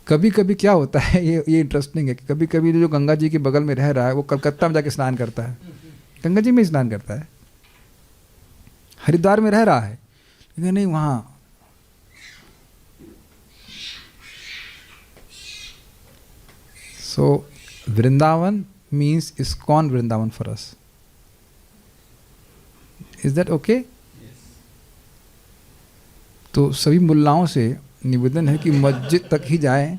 कभी कभी क्या होता है, ये इंटरेस्टिंग है कि कभी कभी जो गंगा जी के बगल में रह रहा है वो कलकत्ता में जाके स्नान करता है, गंगा जी में स्नान करता है। हरिद्वार में रह रहा है लेकिन नहीं वहाँ So, Vrindavan means ISKCON Vrindavan for us. Is that okay? तो सभी मुल्लाओं से निवेदन है कि मस्जिद तक ही जाएं।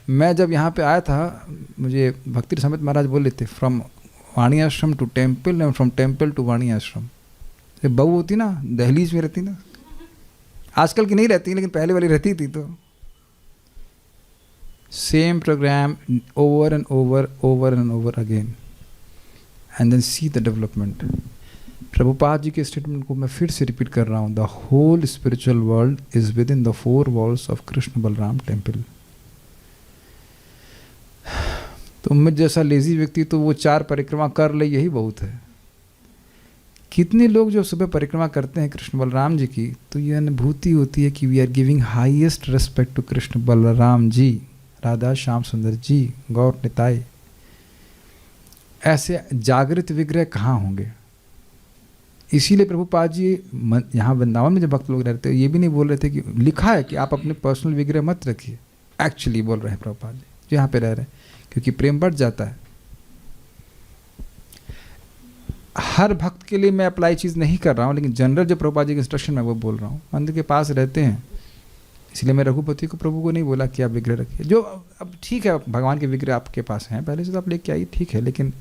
मैं जब यहाँ पे आया था, मुझे भक्ति समेत महाराज बोले थे, from Vani Ashram to temple and from temple to Vani Ashram. ये बहू होती ना, दहलीज में रहती ना, आजकल की नहीं रहती लेकिन पहले वाली रहती थी, तो same program over and over again, and then see the development. Prabhupada ji के स्टेटमेंट को मैं फिर से रिपीट कर रहा हूँ, the whole spiritual world is within the 4 walls of Krishna Balaram temple. तो मुझ जैसा लेजी व्यक्ति तो वो 4 परिक्रमा कर ले, यही बहुत है। कितने लोग जो सुबह परिक्रमा करते हैं कृष्ण बलराम जी की, तो ये अनुभूति होती है कि we are giving highest respect to Krishna Balaram ji, Radha Shyam Sundar ji, गौर निताई। ऐसे जागृत विग्रह कहाँ होंगे? इसीलिए प्रभुपाद जी यहाँ वृंदावन में जब भक्त लोग रहते हैं, ये भी नहीं बोल रहे थे कि लिखा है कि आप अपने पर्सनल विग्रह मत रखिए, एक्चुअली बोल रहे हैं प्रभुपाद जी जो यहाँ पे रह रहे हैं, क्योंकि प्रेम बढ़ जाता है। हर भक्त के लिए मैं अप्लाई चीज़ नहीं कर रहा हूँ, लेकिन जनरल जो प्रभुपाद जी के इंस्ट्रक्शन मैं वो बोल रहा हूँ। मंदिर के पास रहते हैं, इसलिए मैं रघुपति को, प्रभु को नहीं बोला कि आप विग्रह रखिए। जो अब ठीक है, भगवान के विग्रह आपके पास हैं पहले से, तो आप लेके आइए, ठीक है, लेकिन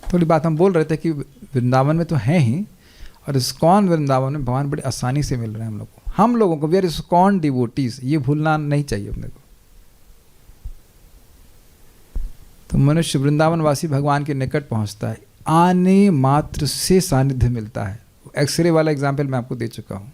थोड़ी बात हम बोल रहे थे कि वृंदावन में तो हैं ही, और इस्कॉन वृंदावन में भगवान बड़ी आसानी से मिल रहे हैं हम लोग को, हम लोगों को। वी आर इस्कॉन डिवोटीज, ये भूलना नहीं चाहिए अपने को। तो मनुष्य वृंदावनवासी भगवान के निकट पहुंचता है, आने मात्र से सानिध्य मिलता है। एक्सरे वाला एग्जाम्पल मैं आपको दे चुका हूं।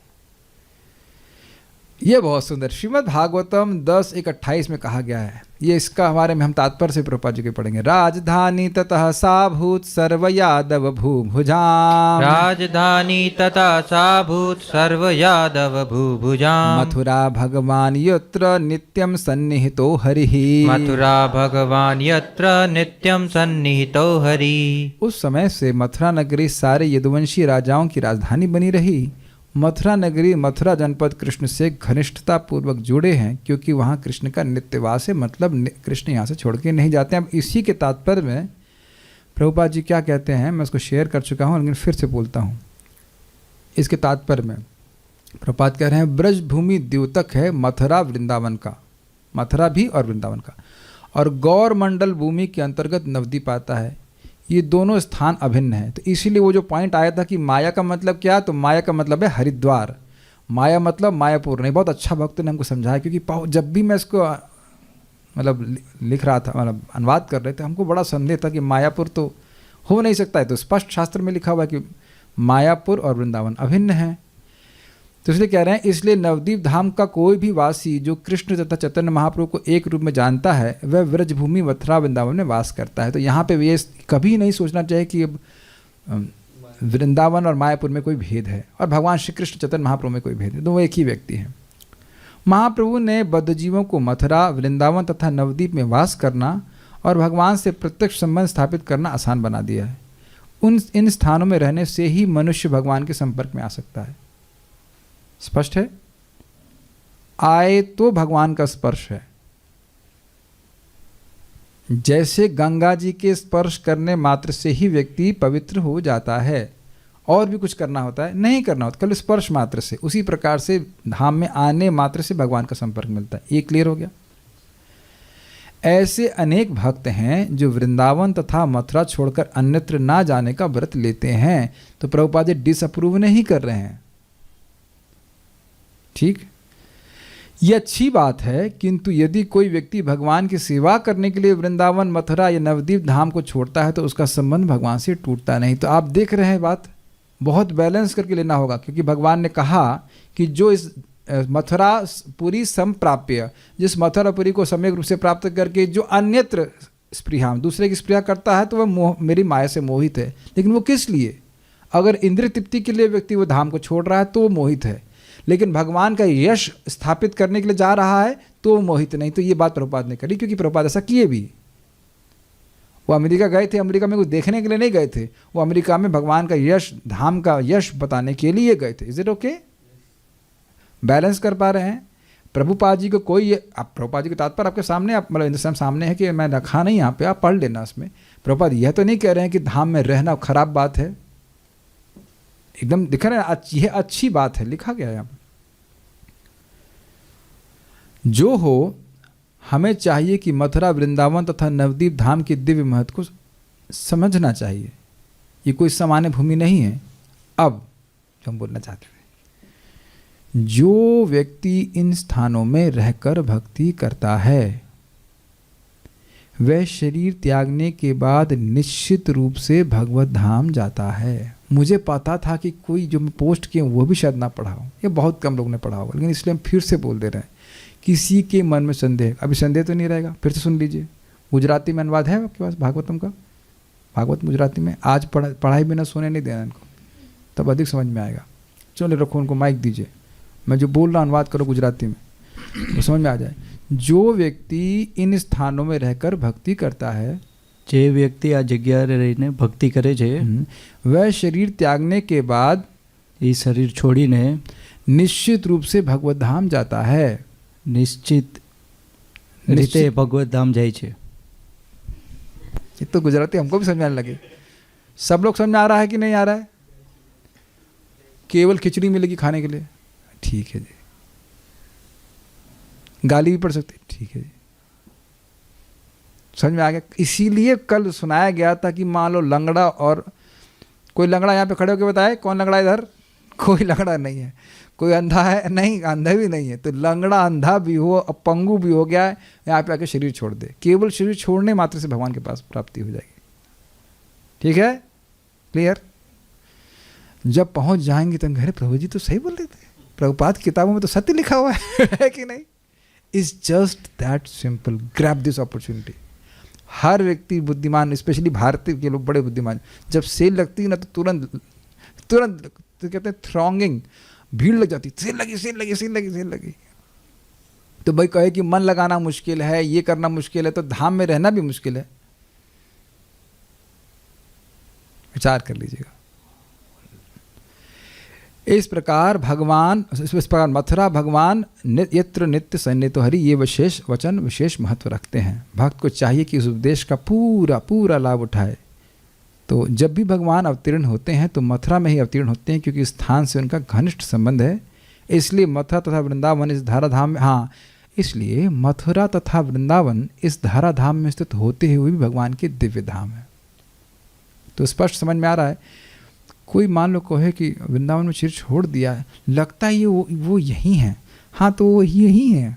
ये बहुत सुंदर श्रीमद् भागवतम 10:1-28 में कहा गया है। ये इसका हमारे में हम तात्पर्य से प्रभुपाद जी के पढ़ेंगे। राजधानी ततः सा भूत सर्व यादव भूभुजाम, राजधानी तथा सा भूत सर्व यादव भूभुजाम, मथुरा भगवान यत्र नित्यम सन्निहितो हरिः, मथुरा भगवान यत्र नित्यम सन्निहितो हरि। उस समय से मथुरा नगरी सारे यदुवंशी राजाओं की राजधानी बनी रही। मथुरा नगरी, मथुरा जनपद कृष्ण से घनिष्ठता पूर्वक जुड़े हैं, क्योंकि वहाँ कृष्ण का नित्यवास है, मतलब कृष्ण यहाँ से छोड़ के नहीं जाते हैं। अब इसी के तात्पर्य में प्रभुपाद जी क्या कहते हैं, मैं उसको शेयर कर चुका हूँ लेकिन फिर से बोलता हूँ। इसके तात्पर्य में प्रभुपाद कह रहे हैं, ब्रज भूमि द्योतक है मथुरा वृंदावन का, मथुरा भी और वृंदावन का, और गौर मंडल भूमि के अंतर्गत नवद्वीप आता है। ये दोनों स्थान अभिन्न हैं। तो इसीलिए वो जो पॉइंट आया था कि माया का मतलब क्या, तो माया का मतलब है हरिद्वार, माया मतलब मायापुर नहीं। बहुत अच्छा भक्त ने हमको समझाया, क्योंकि जब भी मैं इसको मतलब लिख रहा था, मतलब अनुवाद कर रहे थे, हमको बड़ा संदेह था कि मायापुर तो हो नहीं सकता है। तो स्पष्ट शास्त्र में लिखा हुआ है कि मायापुर और वृंदावन अभिन्न है। तो इसलिए कह रहे हैं, इसलिए नवद्वीप धाम का कोई भी वासी जो कृष्ण तथा चैतन्य महाप्रभु को एक रूप में जानता है, वह व्रजभूमि मथुरा वृंदावन में वास करता है। तो यहाँ पे ये कभी नहीं सोचना चाहिए कि वृंदावन और मायापुर में कोई भेद है और भगवान श्री कृष्ण चैतन्य महाप्रभु में कोई भेद है, तो वो एक ही व्यक्ति है। महाप्रभु ने बद्धजीवों को मथुरा, वृंदावन तथा नवद्वीप में वास करना और भगवान से प्रत्यक्ष संबंध स्थापित करना आसान बना दिया है। इन स्थानों में रहने से ही मनुष्य भगवान के संपर्क में आ सकता है। स्पष्ट है? आए तो भगवान का स्पर्श है। जैसे गंगा जी के स्पर्श करने मात्र से ही व्यक्ति पवित्र हो जाता है, और भी कुछ करना होता है नहीं करना होता, केवल स्पर्श मात्र से, उसी प्रकार से धाम में आने मात्र से भगवान का संपर्क मिलता है। ये क्लियर हो गया? ऐसे अनेक भक्त हैं जो वृंदावन तथा मथुरा छोड़कर अन्यत्र ना जाने का व्रत लेते हैं। तो प्रभुपाद जी डिसअप्रूव नहीं कर रहे हैं, ठीक, ये अच्छी बात है। किंतु यदि कोई व्यक्ति भगवान की सेवा करने के लिए वृंदावन, मथुरा या नवद्वीप धाम को छोड़ता है, तो उसका संबंध भगवान से टूटता नहीं। तो आप देख रहे हैं, बात बहुत बैलेंस करके लेना होगा, क्योंकि भगवान ने कहा कि जो इस मथुरा पुरी संप्राप्य, जिस मथुरा पुरी को सम्यक रूप से प्राप्त करके जो अन्यत्र स्पृहा, दूसरे की स्पृहा करता है, तो वह मेरी माया से मोहित है। लेकिन वो किस लिए? अगर इंद्रिय तृप्ति के लिए व्यक्ति वो धाम को छोड़ रहा है तो वो मोहित है, लेकिन भगवान का यश स्थापित करने के लिए जा रहा है तो वो मोहित नहीं। तो ये बात प्रभुपाद ने करी, क्योंकि प्रभुपाद ऐसा किए भी। वो अमेरिका गए थे, अमेरिका में कुछ देखने के लिए नहीं गए थे, वो अमेरिका में भगवान का यश, धाम का यश बताने के लिए गए थे। Is it okay? बैलेंस कर पा रहे हैं? प्रभुपाद जी को कोई, आप प्रभुपाद जी के तात्पर्य आपके सामने, आप मतलब इंद्र सामने है कि मैं रखा नहीं यहाँ पे, आप पढ़ लेना उसमें। प्रभुपाद यह तो नहीं कह रहे हैं कि धाम में रहना खराब बात है, एकदम दिख रहा है यह अच्छी बात है, लिखा गया है यहाँ पर। जो हो, हमें चाहिए कि मथुरा, वृंदावन तथा नवदीप धाम के दिव्य महत्व को समझना चाहिए। ये कोई सामान्य भूमि नहीं है। अब जो हम बोलना चाहते हैं, जो व्यक्ति इन स्थानों में रहकर भक्ति करता है वह शरीर त्यागने के बाद निश्चित रूप से भगवत धाम जाता है। मुझे पता था कि कोई जो मैं पोस्ट किए वो भी शायद ना पढ़ा हो, ये बहुत कम लोगों ने पढ़ा होगा, लेकिन इसलिए हम फिर से बोल दे रहे हैं। किसी के मन में संदेह, अभी संदेह तो नहीं रहेगा, फिर से सुन लीजिए। गुजराती में अनुवाद है आपके पास भागवतम का? भागवत गुजराती में आज पढ़ाई बिना सोने नहीं देना इनको, तब अधिक समझ में आएगा। चलो रखो, उनको माइक दीजिए, मैं जो बोल रहा हूँ अनुवाद करो गुजराती में, तो समझ में आ जाए। जो व्यक्ति इन स्थानों में रहकर भक्ति करता है, जे व्यक्ति आ जग्या रहीने भक्ति करे छे, वह शरीर त्यागने के बाद ये शरीर छोड़ीने निश्चित रूप से भगवत धाम जाता है। निश्चित रीते भगवत धाम जाए छे। ये तो गुजराती हमको भी समझ आने लगे। सब लोग समझ में आ रहा है कि नहीं आ रहा है? केवल खिचड़ी मिलेगी खाने के लिए, ठीक है जी। गाली भी पड़ सकती, ठीक है जी, समझ में आ गया। इसीलिए कल सुनाया गया था कि मान लो लंगड़ा, और कोई लंगड़ा यहाँ पे खड़े होकर बताए कौन लंगड़ा इधर? कोई लंगड़ा नहीं है। कोई अंधा है? नहीं, अंधा भी नहीं है। तो लंगड़ा, अंधा भी हो, अपंगु भी हो गया है, यहाँ पे आके शरीर छोड़ दे। केवल शरीर छोड़ने मात्र से भगवान के पास प्राप्ति हो जाएगी। ठीक है, क्लियर? जब पहुंच जाएंगे तो घरे प्रभु जी तो सही बोल रहे थे, प्रभुपाद की किताबों में तो सत्य लिखा हुआ है कि नहीं? Is just that simple. Grab this opportunity. हर व्यक्ति बुद्धिमान, स्पेशली भारतीय के लोग बड़े बुद्धिमान, जब सेल लगती है ना तो तुरंत तो कहते हैं थ्रॉन्गिंग, भीड़ लग जाती, सेल लगी सेल लगी सेल लगी सेल लगी। तो भाई कहे कि मन लगाना मुश्किल है, ये करना मुश्किल है, तो धाम में रहना भी मुश्किल है। विचार कर लीजिएगा। इस प्रकार मथुरा भगवान यत्र नित्य सन्निहितो हरि, ये विशेष वचन विशेष महत्व रखते हैं। भक्त को चाहिए कि इस उपदेश का पूरा पूरा लाभ उठाए। तो जब भी भगवान अवतीर्ण होते हैं तो मथुरा में ही अवतीर्ण होते हैं, क्योंकि स्थान से उनका घनिष्ठ संबंध है। इसलिए मथुरा तथा वृंदावन इस धाराधाम में, हाँ, इसलिए मथुरा तथा वृंदावन इस धाराधाम में स्थित होते हुए भी भगवान के दिव्य धाम है। तो स्पष्ट समझ में आ रहा है। कोई मान लो कहे कि वृंदावन में शरीर छोड़ दिया है, लगता है ये वो यही है, हाँ तो वो यही है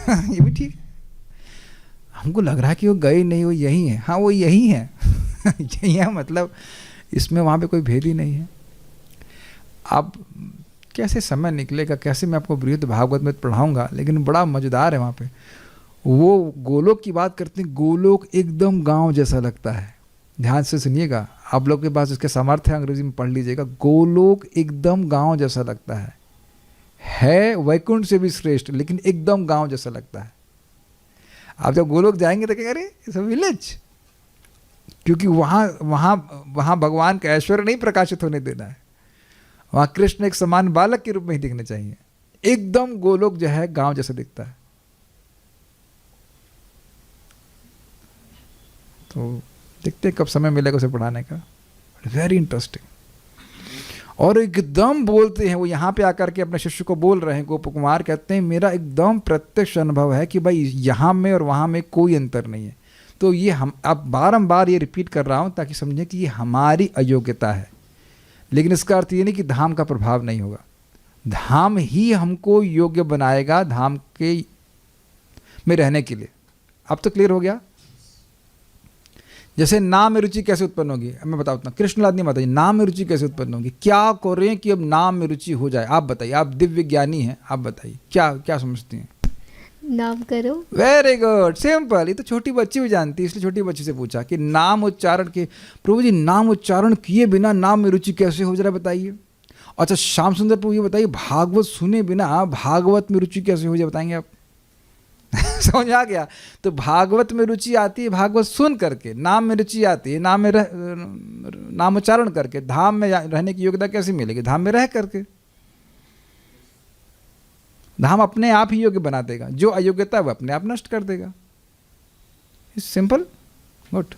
ये भी ठीक है। हमको लग रहा है कि वो गए नहीं, वो यही है, हाँ वो यही है यही है, मतलब इसमें वहाँ पे कोई भेद ही नहीं है। अब कैसे समय निकलेगा, कैसे मैं आपको बृहद भागवत में पढ़ाऊँगा, लेकिन बड़ा मज़ेदार है वहाँ पे। वो गोलोक की बात करते हैं, गोलोक एकदम गांव जैसा लगता है। ध्यान से सुनिएगा, आप लोग के पास इसके सामर्थ्य है, अंग्रेजी में पढ़ लीजिएगा। गोलोक एकदम गांव जैसा लगता है वैकुंठ से भी श्रेष्ठ, लेकिन एकदम गांव जैसा लगता है। आप जब गोलोक जाएंगे तो क्या करें, इट्स अ विलेज, क्योंकि वहाँ भगवान का ऐश्वर्य नहीं प्रकाशित होने देना है। वहाँ कृष्ण एक समान बालक के रूप में ही दिखने चाहिए। एकदम गोलोक जो है गांव जैसा दिखता है। तो देखते कब समय मिलेगा उसे पढ़ाने का, वेरी इंटरेस्टिंग। और एकदम बोलते हैं वो, यहाँ पे आकर के अपने शिष्य को बोल रहे हैं, गोप कुमार कहते हैं मेरा एकदम प्रत्यक्ष अनुभव है कि भाई यहाँ में और वहाँ में कोई अंतर नहीं है। तो ये हम अब बारंबार ये रिपीट कर रहा हूँ ताकि समझें कि ये हमारी अयोग्यता है, लेकिन इसका अर्थ ये नहीं कि धाम का प्रभाव नहीं होगा। धाम ही हमको योग्य बनाएगा धाम के में रहने के लिए। अब तो क्लियर हो गया। जैसे नाम में रुचि कैसे उत्पन्न होगी, मैं बताता हूँ। कृष्णलाल नहीं बताइए नाम में रुचि कैसे उत्पन्न होगी, क्या करें कि अब नाम में रुचि हो जाए। आप बताइए, आप दिव्य ज्ञानी हैं, आप बताइए क्या क्या समझती हैं। नाम करो। Very good, simple. ये तो छोटी बच्ची भी जानती है, इसलिए छोटी बच्ची से पूछा कि नाम उच्चारण के, प्रभु जी नाम उच्चारण किए बिना नाम में रुचि कैसे हो जाए बताइए। अच्छा श्याम सुंदर प्रभु ये बताइए भागवत सुने बिना भागवत में रुचि कैसे हो जाए, बताएंगे आप। समझ आ गया। तो भागवत में रुचि आती है भागवत सुन करके, नाम में रुचि आती है नाम में नाम उच्चारण करके। धाम में रहने की योग्यता कैसे मिलेगी, धाम में रह करके। धाम अपने आप ही योग्य बना देगा, जो अयोग्यता है वो अपने आप नष्ट कर देगा। It's simple. गुड।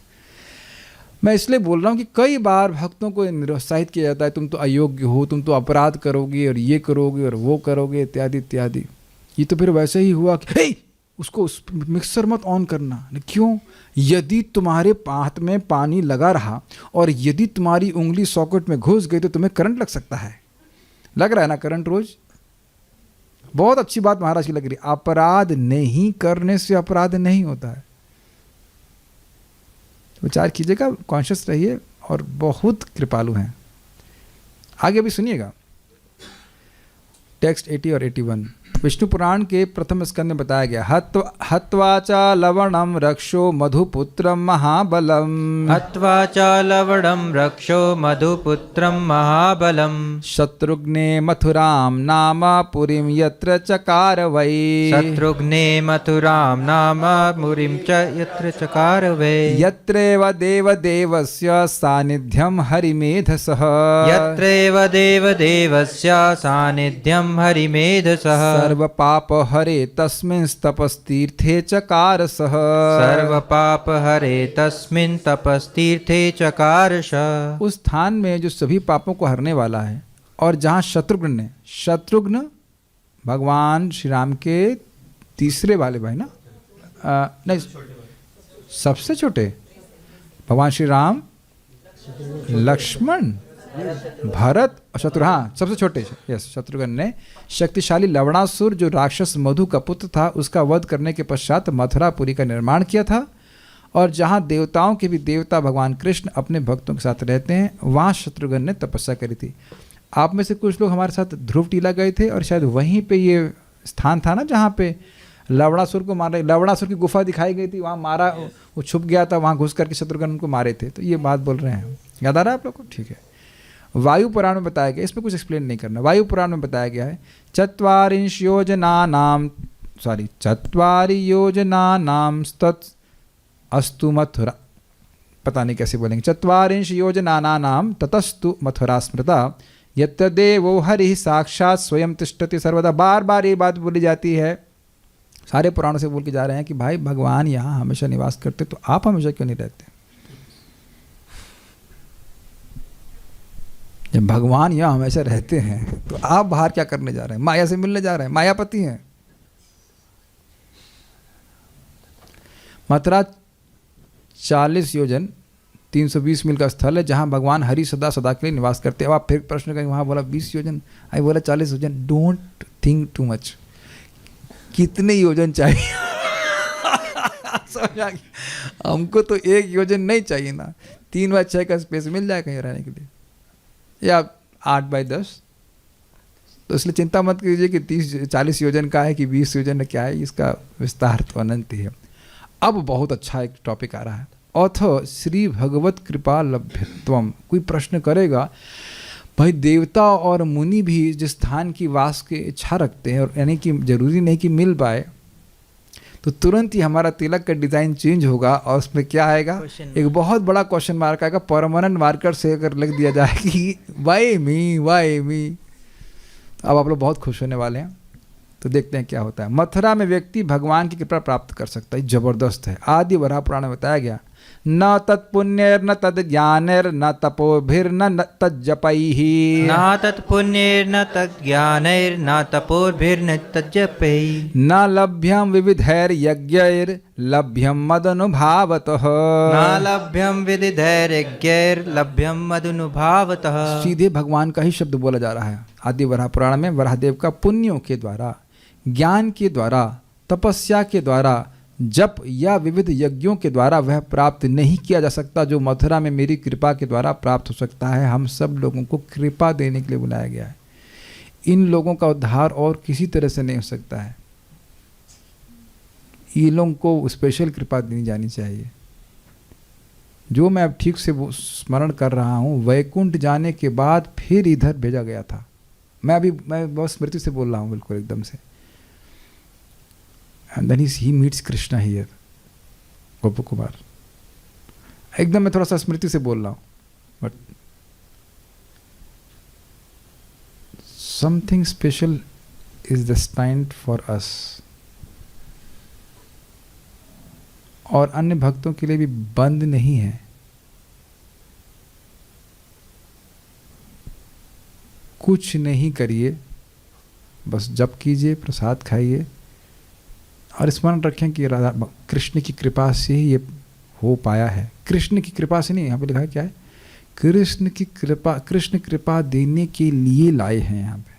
मैं इसलिए बोल रहा हूँ कि कई बार भक्तों को निरुत्साहित किया जाता है, तुम तो अयोग्य हो, तुम तो अपराध करोगे और ये करोगे और वो करोगे इत्यादि इत्यादि। ये तो फिर वैसे ही हुआ कि हे उसको मिक्सर मत ऑन करना। क्यों? यदि तुम्हारे हाथ में पानी लगा रहा और यदि तुम्हारी उंगली सॉकेट में घुस गई तो तुम्हें करंट लग सकता है। लग रहा है ना करंट रोज? बहुत अच्छी बात महाराज की लग रही। अपराध नहीं करने से अपराध नहीं होता है। विचार कीजिएगा, कॉन्शियस रहिए और बहुत कृपालु हैं। आगे भी सुनिएगा टेक्स्ट 80 और 81। विष्णु पुराण के प्रथम स्कंद में बताया गया, हत्वा च लवणम रक्षो मधुपुत्रम महाबलम। हत्वा च लवणं रक्षो मधुपुत्रं महाबलं। शत्रुघ्ने मथुरां नाम पुरीं यत्र चकार वै। शत्रुघ्ने मथुरां नाम पुरीं च यत्र चकार वै। यत्रैव देवदेवस्य सान्निध्यं हरिमेधसः। यत्रैव देवदेवस्य सान्निध्यं हरिमेधसः। सर्वपाप हरे तस्मिन् तपस्तीर्थे चकार सः। सर्वपाप हरे तस्मिन् तपस्तीर्थे चकार सः। उस स्थान में जो सभी पापों को हरने वाला है और जहाँ शत्रुघ्न भगवान श्री राम के तीसरे वाले भाई ना, नहीं सबसे छोटे, भगवान श्री राम, लक्ष्मण, भरत और शत्रुघ्न, हाँ सबसे छोटे, यस शत्रुघ्न ने शक्तिशाली लवणासुर जो राक्षस मधु का पुत्र था उसका वध करने के पश्चात मथुरापुरी का निर्माण किया था। और जहाँ देवताओं के भी देवता भगवान कृष्ण अपने भक्तों के साथ रहते हैं वहाँ शत्रुघ्न ने तपस्या करी थी। आप में से कुछ लोग हमारे साथ ध्रुव टीला गए थे और शायद वहीं पे ये स्थान था ना जहाँ पे लवणासुर को मारा, लवणासुर की गुफा दिखाई गई थी, वहाँ मारा, वो छुप गया था, वहाँ घुस करके शत्रुघ्न उनको मारे थे। तो ये बात बोल रहे हैं, याद आ रहा है आप लोग को? ठीक है। वायु पुराण में बताया गया, इसमें कुछ एक्सप्लेन नहीं करना। वायु पुराण में बताया गया है चत्वारि योजनानां तत् अस्तु मथुरा, पता नहीं कैसे बोलेंगे, 44 योजनानां ततस्तु मथुरा स्मृता यत्र देवो हरि साक्षात स्वयं तिष्ठति सर्वदा। बार बार ये बात बोली जाती है, सारे पुराणों से बोल के जा रहे हैं कि भाई भगवान यहाँ हमेशा निवास करते, तो आप हमेशा क्यों नहीं रहते? जब भगवान यहाँ हमेशा रहते हैं तो आप बाहर क्या करने जा रहे हैं? माया से मिलने जा रहे हैं, मायापति हैं। मथुरा 40 योजन 320 मील का स्थल है जहाँ भगवान हरि सदा सदा के लिए निवास करते हैं। अब आप फिर प्रश्न करेंगे वहाँ बोला 20 योजन, आई बोला 40 योजन। डोंट थिंक टू मच, कितने योजन चाहिए? समझ आ गया? हमको तो 1 योजन नहीं चाहिए ना, 3x6 का स्पेस मिल जाए कहीं रहने के लिए, या 8x10। तो इसलिए चिंता मत कीजिए कि 30-40 योजन का है कि 20 योजन क्या है, इसका विस्तार तो अनंत ही है। अब बहुत अच्छा एक टॉपिक आ रहा है, अथ श्री भगवत कृपा लभ्यत्वम। कोई प्रश्न करेगा भाई देवता और मुनि भी जिस स्थान की वास की इच्छा रखते हैं और यानी कि जरूरी नहीं कि मिल पाए, तो तुरंत ही हमारा तिलक का डिज़ाइन चेंज होगा और उसमें क्या आएगा? एक बहुत बड़ा क्वेश्चन मार्क आएगा। परमानेंट मार्कर से अगर लिख दिया जाए कि वाई मी, अब आप लोग बहुत खुश होने वाले हैं। तो देखते हैं क्या होता है। मथुरा में व्यक्ति भगवान की कृपा प्राप्त कर सकता है, जबरदस्त है। आदि वराह पुराण में बताया गया, न तत्पुण्यैर न तद ज्ञानैर न तपोभिर न तज्जपैः। न तत्पुण्यैर्न तज्ज्ञानैर् न तपोभिर्न तज्जपैः। न लभ्यं विविधैर यज्ञैर लभ्यं मदनुभावतः। न लभ्यं विविधैर्यज्ञैर् लभ्यं मदनुभावतः। सीधे भगवान का ही शब्द बोला जा रहा है आदि वराह पुराण में। वराहदेव का पुण्यों के द्वारा, ज्ञान के द्वारा, तपस्या के द्वारा, जप या विविध यज्ञों के द्वारा वह प्राप्त नहीं किया जा सकता जो मथुरा में मेरी कृपा के द्वारा प्राप्त हो सकता है। हम सब लोगों को कृपा देने के लिए बुलाया गया है। इन लोगों का उद्धार और किसी तरह से नहीं हो सकता है। इन लोगों को स्पेशल कृपा दी जानी चाहिए। जो मैं अब ठीक से स्मरण कर रहा हूँ, वैकुंठ जाने के बाद फिर इधर भेजा गया था। मैं बहुत स्मृति से बोल रहा हूँ, बिल्कुल एकदम से। And then he meets Krishna here, Gopu Kumar. एकदम मैं थोड़ा सा स्मृति से बोल रहा हूँ, but something special is destined for us. और अन्य भक्तों के लिए भी बंद नहीं है। कुछ नहीं करिए, बस जप कीजिए, प्रसाद खाइए और स्मरण रखें कि राधा कृष्ण की कृपा से ही ये हो पाया है। कृष्ण की कृपा से नहीं, यहाँ पे लिखा है क्या है, कृष्ण की कृपा, कृष्ण कृपा देने के लिए लाए हैं यहाँ पे।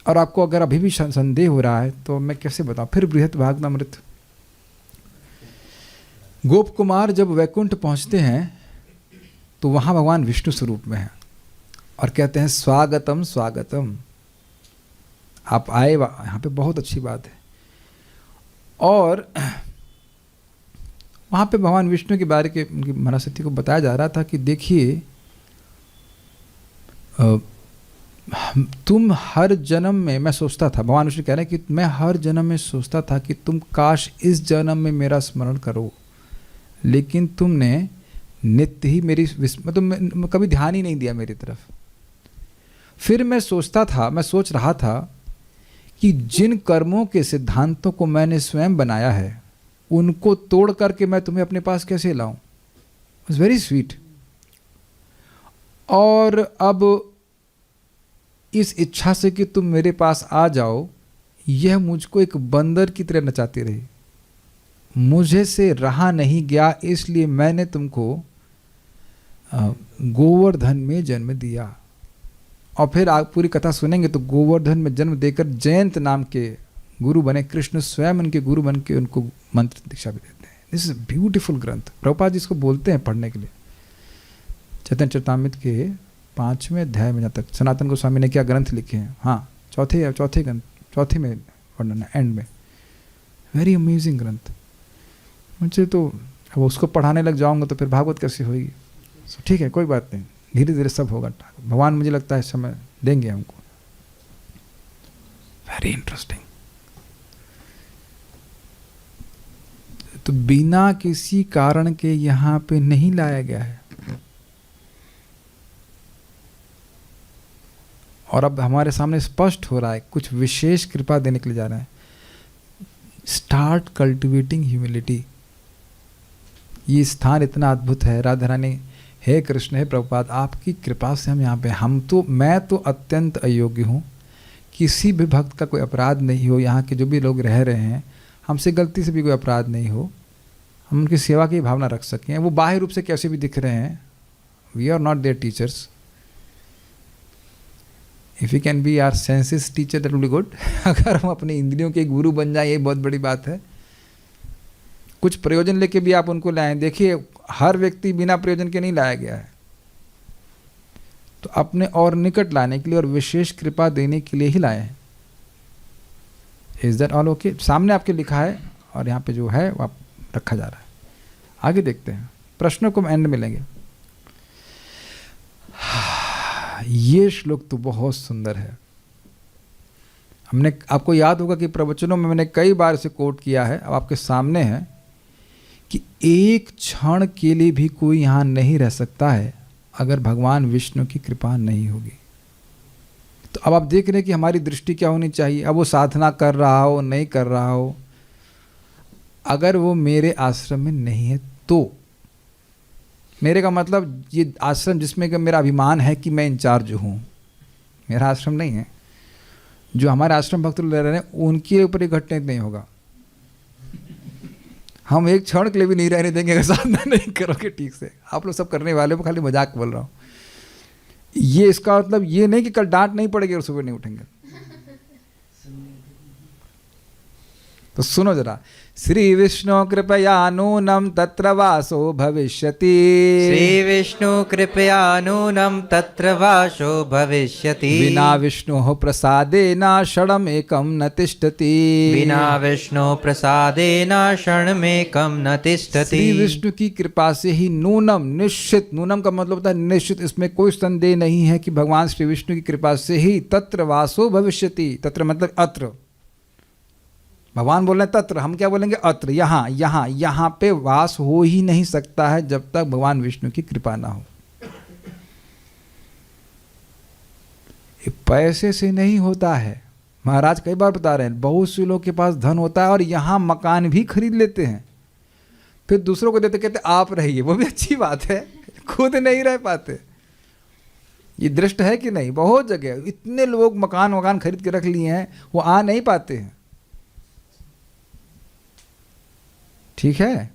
और आपको अगर अभी भी संदेह हो रहा है तो मैं कैसे बताऊं, फिर बृहत भागवतामृत। गोप कुमार जब वैकुंठ पहुंचते हैं तो वहां भगवान विष्णु स्वरूप में है और कहते हैं स्वागतम स्वागतम, आप आए यहाँ पे, बहुत अच्छी बात है। और वहाँ पे भगवान विष्णु के बारे के उनकी मनस्थिति को बताया जा रहा था कि देखिए तुम हर जन्म में, मैं सोचता था, भगवान विष्णु कह रहे हैं कि मैं हर जन्म में सोचता था कि तुम काश इस जन्म में मेरा स्मरण करो, लेकिन तुमने नित्य ही मेरी तुम कभी ध्यान ही नहीं दिया मेरी तरफ। फिर मैं सोच रहा था कि जिन कर्मों के सिद्धांतों को मैंने स्वयं बनाया है उनको तोड़ करके मैं तुम्हें अपने पास कैसे लाऊं। It's very sweet. और अब इस इच्छा से कि तुम मेरे पास आ जाओ, यह मुझको एक बंदर की तरह नचाती रही, मुझे से रहा नहीं गया, इसलिए मैंने तुमको गोवर्धन में जन्म दिया। और फिर आप पूरी कथा सुनेंगे तो गोवर्धन में जन्म देकर जयंत नाम के गुरु बने, कृष्ण स्वयं उनके गुरु बन के उनको मंत्र दीक्षा भी देते हैं। दिस इज ब्यूटीफुल ग्रंथ, प्रभुपाद जी इसको बोलते हैं पढ़ने के लिए। चैतन्य चरितामृत के 5वें अध्याय में, जहाँ तक सनातन गोस्वामी ने क्या ग्रंथ लिखे हैं, हाँ चौथे में वर्णन है, एंड में। वेरी अमेजिंग ग्रंथ। मुझे तो अब उसको पढ़ाने लग जाऊंगा तो फिर भागवत कैसे होगी। ठीक है, कोई बात नहीं, धीरे धीरे सब होगा। भगवान मुझे लगता है समय देंगे हमको। Very interesting. तो बिना किसी कारण के यहाँ पे नहीं लाया गया है। और अब हमारे सामने स्पष्ट हो रहा है, कुछ विशेष कृपा देने के लिए जा रहे हैं। Start cultivating humility. ये स्थान इतना अद्भुत है। राधा रानी, हे कृष्ण, हे प्रभुपाद, आपकी कृपा से हम यहाँ पे, मैं तो अत्यंत अयोग्य हूँ, किसी भी भक्त का कोई अपराध नहीं हो, यहाँ के जो भी लोग रह रहे हैं हमसे गलती से भी कोई अपराध नहीं हो, हम उनकी सेवा की भावना रख सकें। वो बाह्य रूप से कैसे भी दिख रहे हैं, we are not their teachers. If you can be our senses teacher that will be good. अगर हम अपने इंद्रियों के गुरु बन जाए, ये बहुत बड़ी बात है। कुछ प्रयोजन लेके भी आप उनको लाएं। देखिए, हर व्यक्ति बिना प्रयोजन के नहीं लाया गया है, तो अपने और निकट लाने के लिए और विशेष कृपा देने के लिए ही लाए हैं। Is that all okay? सामने आपके लिखा है और यहाँ पे जो है वो आप रखा जा रहा है। आगे देखते हैं, प्रश्नों को एंड में लेंगे। ये श्लोक तो बहुत सुंदर है। हमने, आपको याद होगा कि प्रवचनों में मैंने कई बार इसे कोट किया है, अब आपके सामने है कि एक क्षण के लिए भी कोई यहाँ नहीं रह सकता है अगर भगवान विष्णु की कृपा नहीं होगी। तो अब आप देख रहे हैं कि हमारी दृष्टि क्या होनी चाहिए। अब वो साधना कर रहा हो, नहीं कर रहा हो, अगर वो मेरे आश्रम में नहीं है तो, मेरे का मतलब ये आश्रम जिसमें कि मेरा अभिमान है कि मैं इंचार्ज हूँ, मेरा आश्रम नहीं है। जो हमारे आश्रम भक्त ले रहे हैं उनके ऊपर ये घटना नहीं होगा। हम एक क्षण के लिए भी नहीं रहने देंगे अगर साधना नहीं करोगे ठीक से। आप लोग सब करने वाले हो, खाली मजाक बोल रहा हूँ। ये इसका मतलब ये नहीं कि कल डांट नहीं पड़ेगी और सुबह नहीं उठेंगे। तो सुनो जरा, श्री विष्णु कृपया नूनम तत्र वासो भविष्यति। श्री विष्णु कृपया नूनम तत्र वासो भविष्यति। बिना विष्णु प्रसादेन क्षणम एकम न तिष्ठति। बिना विष्णु प्रसादेन क्षणमेकं न तिष्ठति। श्री विष्णु की कृपा से ही नूनम, निश्चित, नूनम का मतलब होता है निश्चित, इसमें कोई संदेह नहीं है कि भगवान श्री विष्णु की कृपा से ही तत्र वासो भविष्यति। तत्र मतलब अत्र, भगवान बोल रहे हैं तत्र, हम क्या बोलेंगे अत्र, यहाँ यहाँ यहाँ पे वास हो ही नहीं सकता है जब तक भगवान विष्णु की कृपा ना हो। ये पैसे से नहीं होता है। महाराज कई बार बता रहे हैं, बहुत से लोग के पास धन होता है और यहाँ मकान भी खरीद लेते हैं, फिर दूसरों को देते, कहते आप रहिए। वो भी अच्छी बात है, खुद नहीं रह पाते। ये दृष्ट है कि नहीं? बहुत जगह इतने लोग मकान खरीद के रख लिए हैं, वो आ नहीं पाते हैं। ठीक है।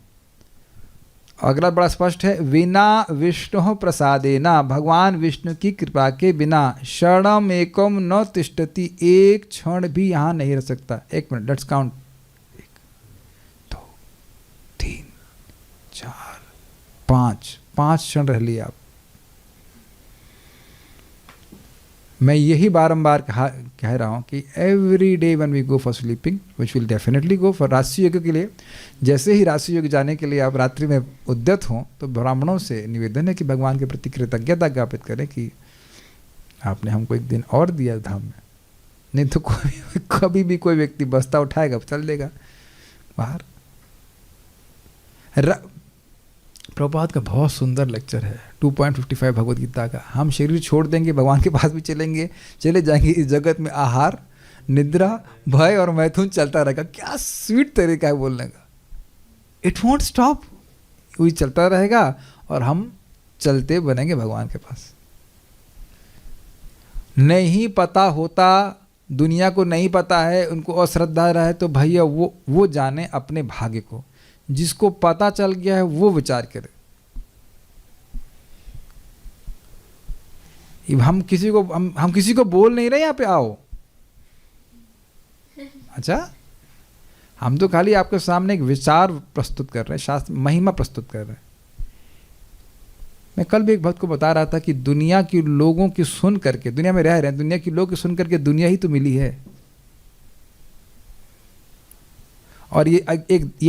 अगला बड़ा स्पष्ट है, विना विष्णु प्रसादेना, भगवान विष्णु की कृपा के बिना क्षणम एकम न तिष्ठति, एक क्षण भी यहां नहीं रह सकता। एक मिनट, लेट्स काउंट। 1 2 3 4 5 क्षण रह लिए आप। मैं यही बारंबार कह रहा हूँ कि every day one we go for sleeping, which will definitely go for राशि योग के लिए, जैसे ही राशि योग जाने के लिए आप रात्रि में उद्यत हों, तो ब्राह्मणों से निवेदन है कि भगवान के प्रति कृतज्ञता ज्ञापित करें कि आपने हमको एक दिन और दिया धाम में। नहीं तो कभी भी कोई व्यक्ति बस्ता उठाएगा, चल देगा बाहर। प्रभुपाद का बहुत सुंदर लेक्चर है 2.55 भगवद गीता का। हम शरीर छोड़ देंगे, भगवान के पास भी चले जाएंगे। इस जगत में आहार, निद्रा, भय और मैथुन चलता रहेगा। क्या स्वीट तरीका है बोलने का। इट वॉन्ट स्टॉप, वही चलता रहेगा और हम चलते बनेंगे भगवान के पास। नहीं पता होता, दुनिया को नहीं पता है, उनको अश्रद्धा रहे, तो भैया वो जाने अपने भाग्य को। जिसको पता चल गया है वो विचार करे। हम किसी को बोल नहीं रहे यहाँ पे आओ। अच्छा, हम तो खाली आपके सामने एक विचार प्रस्तुत कर रहे हैं, शास्त्र महिमा प्रस्तुत कर रहे हैं। मैं कल भी एक भक्त को बता रहा था कि दुनिया के लोगों की सुन करके, दुनिया में रह रहे हैं, दुनिया के लोग की सुन करके दुनिया ही तो मिली है। और ये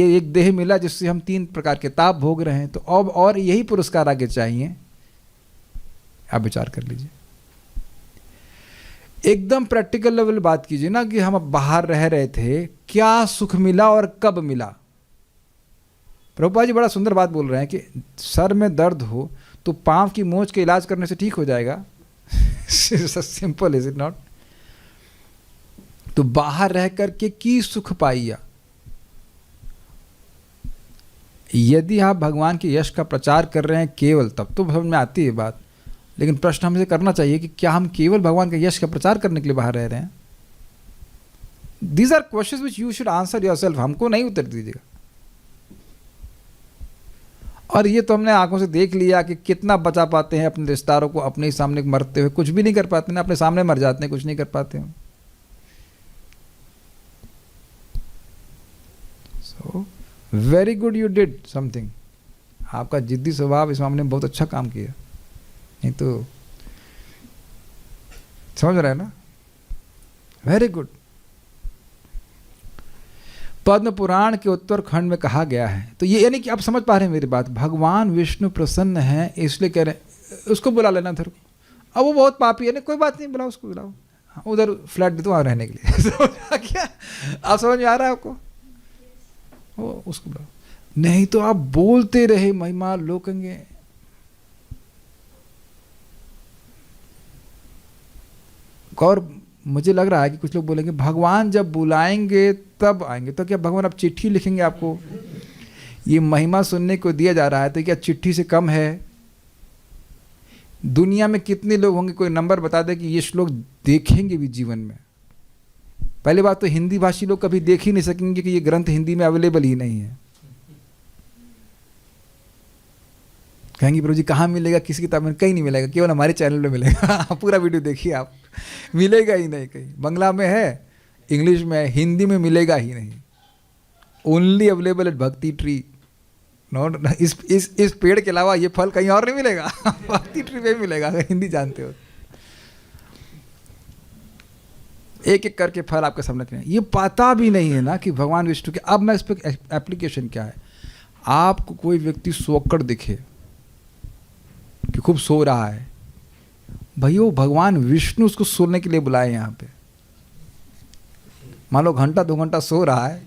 एक देह मिला जिससे हम 3 प्रकार के ताप भोग रहे हैं। तो अब और यही पुरस्कार आगे चाहिए। आप विचार कर लीजिए, एकदम प्रैक्टिकल लेवल बात कीजिए ना कि हम अब बाहर रह रहे थे, क्या सुख मिला और कब मिला। प्रभुपाद जी बड़ा सुंदर बात बोल रहे हैं कि सर में दर्द हो तो पांव की मोच के इलाज करने से ठीक हो जाएगा। Simple is it not? तो बाहर रह करके की सुख पाइया। यदि आप भगवान के यश का प्रचार कर रहे हैं केवल, तब तो समझ में आती है बात। लेकिन प्रश्न हमसे करना चाहिए कि क्या हम केवल भगवान के यश का प्रचार करने के लिए बाहर रह रहे हैं? These are questions which you should answer yourself. हमको नहीं उत्तर दीजिएगा। और ये तो हमने आंखों से देख लिया कि कितना बचा पाते हैं अपने रिश्तेदारों को अपने ही सामने मरते हुए। कुछ भी नहीं कर पाते ना, अपने सामने मर जाते हैं, कुछ नहीं कर पाते हैं। So very good, you did something. आपका जिद्दी स्वभाव इस मामले में बहुत अच्छा काम किया। नहीं तो समझ रहे हैं ना? Very good. पद्म पुराण के उत्तरखंड में कहा गया है, तो ये यानी कि आप समझ पा रहे हैं मेरी बात। भगवान विष्णु प्रसन्न हैं, इसलिए कह रहे हैं उसको बुला लेना इधर को। अब वो बहुत पापी है, नहीं कोई बात नहीं, बुलाओ उसको, बुलाओ। उधर फ्लैट दे दो वहाँ रहने के लिए। समझ क्या? आप समझ में आ रहा है आपको? वो उसको बुलाओ। नहीं तो आप बोलते रहे महिमा, लोग कहेंगे और मुझे लग रहा है कि कुछ लोग बोलेंगे भगवान जब बुलाएंगे तब आएंगे। तो क्या भगवान अब चिट्ठी लिखेंगे आपको? ये महिमा सुनने को दिया जा रहा है, तो क्या चिट्ठी से कम है? दुनिया में कितने लोग होंगे, कोई नंबर बता दे कि ये श्लोक देखेंगे भी जीवन में? पहली बात तो हिंदी भाषी लोग कभी देख ही नहीं सकेंगे कि ये ग्रंथ हिंदी में अवेलेबल ही नहीं है। कहेंगे प्रभु जी कहाँ मिलेगा, किसी किताब में? कहीं नहीं मिलेगा, केवल हमारे चैनल में मिलेगा। पूरा वीडियो देखिए आप, मिलेगा ही नहीं। कहीं बंगला में है, इंग्लिश में है, हिंदी में मिलेगा ही नहीं। ओनली अवेलेबल एट भक्ति ट्री। नॉट इस पेड़ के अलावा ये फल कहीं और नहीं मिलेगा। भक्ति ट्री में मिलेगा, अगर हिंदी जानते हो। एक एक करके फल आपके सामने रखें। ये पता भी नहीं है ना कि भगवान विष्णु के। अब मैं इस पर एप्लीकेशन क्या है, आपको कोई व्यक्ति सोकर दिखे कि खूब सो रहा है, भैया भगवान विष्णु उसको सोने के लिए बुलाए यहाँ पे। मान लो घंटा 2 घंटा सो रहा है,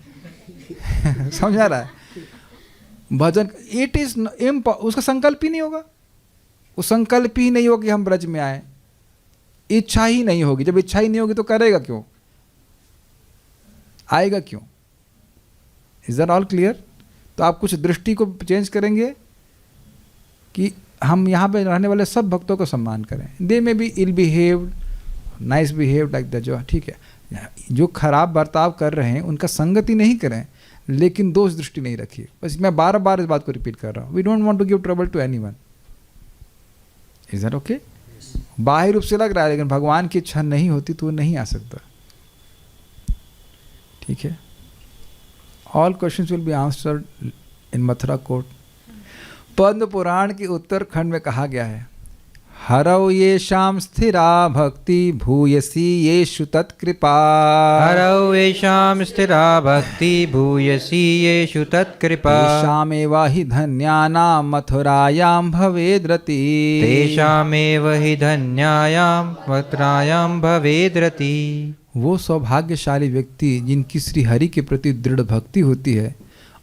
समझ आ रहा है? भजन इट इज उसका संकल्प ही नहीं होगा। वो संकल्प ही नहीं होगा कि हम ब्रज में आए। इच्छा ही नहीं होगी। जब इच्छा ही नहीं होगी तो करेगा क्यों, आएगा क्यों? Is that all clear? तो आप कुछ दृष्टि को चेंज करेंगे कि हम यहाँ पे रहने वाले सब भक्तों को सम्मान करें। They may be ill behaved, nice behaved like that, जो ठीक है, जो खराब बर्ताव कर रहे हैं उनका संगति नहीं करें, लेकिन दोष दृष्टि नहीं रखिए। बस मैं बार बार इस बात को रिपीट कर रहा हूँ, we don't want to give trouble to anyone. Is that okay? बाह्य रूप से लग रहा है, लेकिन भगवान की इच्छा नहीं होती तो वो नहीं आ सकता। ठीक है, all questions will be answered in Mathura court. Padma Purana के उत्तरखंड में कहा गया है, हरौ येषां स्थिरा भक्ति भूयसी येषु तत्कृपा। हरौ येषां स्थिरा भक्ति भूयसी येषु तत्कृपा। तेषामेव हि धन्यानां मथुरायां भवेद्रति। तेषामेव हि धन्यायां मथुरायां भवेद्रति। वो सौभाग्यशाली व्यक्ति जिनकी श्री हरि के प्रति दृढ़ भक्ति होती है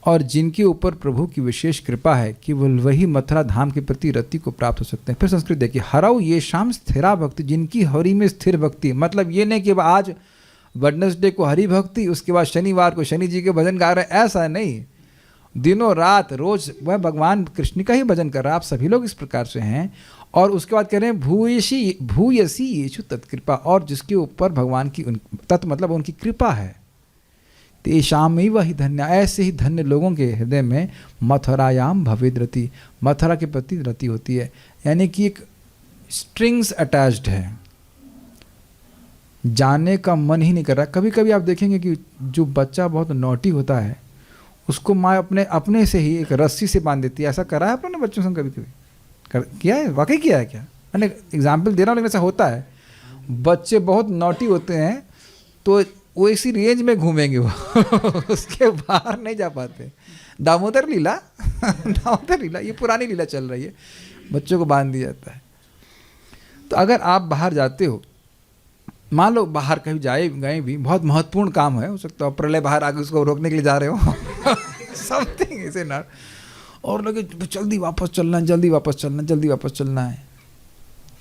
और जिनके ऊपर प्रभु की विशेष कृपा है, केवल वही मथुरा धाम के प्रति रति को प्राप्त हो सकते हैं। फिर संस्कृत देखिए, हरौ येषां स्थिरा भक्ति, जिनकी हरि में स्थिर भक्ति। मतलब ये नहीं कि आज वेडनेसडे को हरि भक्ति, उसके बाद शनिवार को शनि जी के भजन गा रहे हैं, ऐसा नहीं। दिनों रात रोज वह भगवान कृष्ण का ही भजन कर रहा है। आप सभी लोग इस प्रकार से हैं। और उसके बाद कह रहे हैं भूयसी येषु तत्कृपा, और जिसके ऊपर भगवान की तत् मतलब उनकी कृपा है। तेषामेव हि धन्य, ऐसे ही धन्य लोगों के हृदय में मथुरायाम भवेद्रति, मथुरा के प्रति रति होती है। यानी कि एक स्ट्रिंग्स अटैच्ड है, जाने का मन ही नहीं कर रहा। कभी कभी आप देखेंगे कि जो बच्चा बहुत नॉटी होता है उसको माँ अपने से ही एक रस्सी से बांध देती है। ऐसा करा है आपने बच्चों से? कभी कभी किया है? वाकई किया है क्या? मैंने एग्जाम्पल दे रहा हूँ, लेकिन ऐसा होता है। बच्चे बहुत नॉटी होते हैं तो वो इसी रेंज में घूमेंगे वो उसके बाहर नहीं जा पाते। दामोदर लीला दामोदर लीला, ये पुरानी लीला चल रही है, बच्चों को बांध दिया जाता है। तो अगर आप बाहर जाते हो, मान लो बाहर कहीं गए भी, बहुत महत्वपूर्ण काम है, हो सकता है प्रलय बाहर आगे उसको रोकने के लिए जा रहे हो समथिंग इसे ना, और लगे जल्दी वापस चलना है, जल्दी वापस चलना, जल्दी वापस चलना है,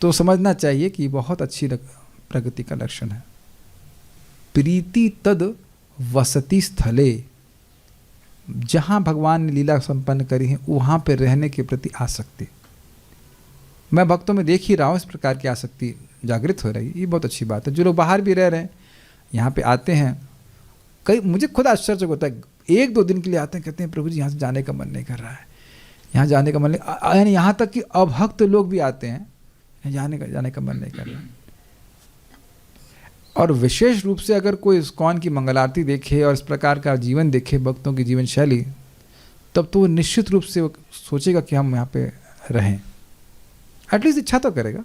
तो समझना चाहिए कि बहुत अच्छी प्रगति का लक्षण है। प्रीति तद वसति स्थले, जहाँ भगवान ने लीला संपन्न करी है वहाँ पर रहने के प्रति आसक्ति। मैं भक्तों में देख ही रहा हूँ इस प्रकार की आसक्ति जागृत हो रही है। ये बहुत अच्छी बात है। जो लोग बाहर भी रह रहे हैं, यहाँ पे आते हैं, कई मुझे खुद आश्चर्य होता है, 1-2 दिन के लिए आते हैं, कहते हैं प्रभु जी यहाँ से जाने का मन नहीं कर रहा है, यहाँ जाने का मन नहीं, यानी यहाँ तक कि अभक्त लोग भी आते हैं, जाने का मन नहीं कर रहा है। और विशेष रूप से अगर कोई इस्कॉन की मंगल आरती देखे और इस प्रकार का जीवन देखे, भक्तों की जीवन शैली, तब तो वो निश्चित रूप से सोचेगा कि हम यहाँ पे रहें, एटलीस्ट इच्छा तो करेगा।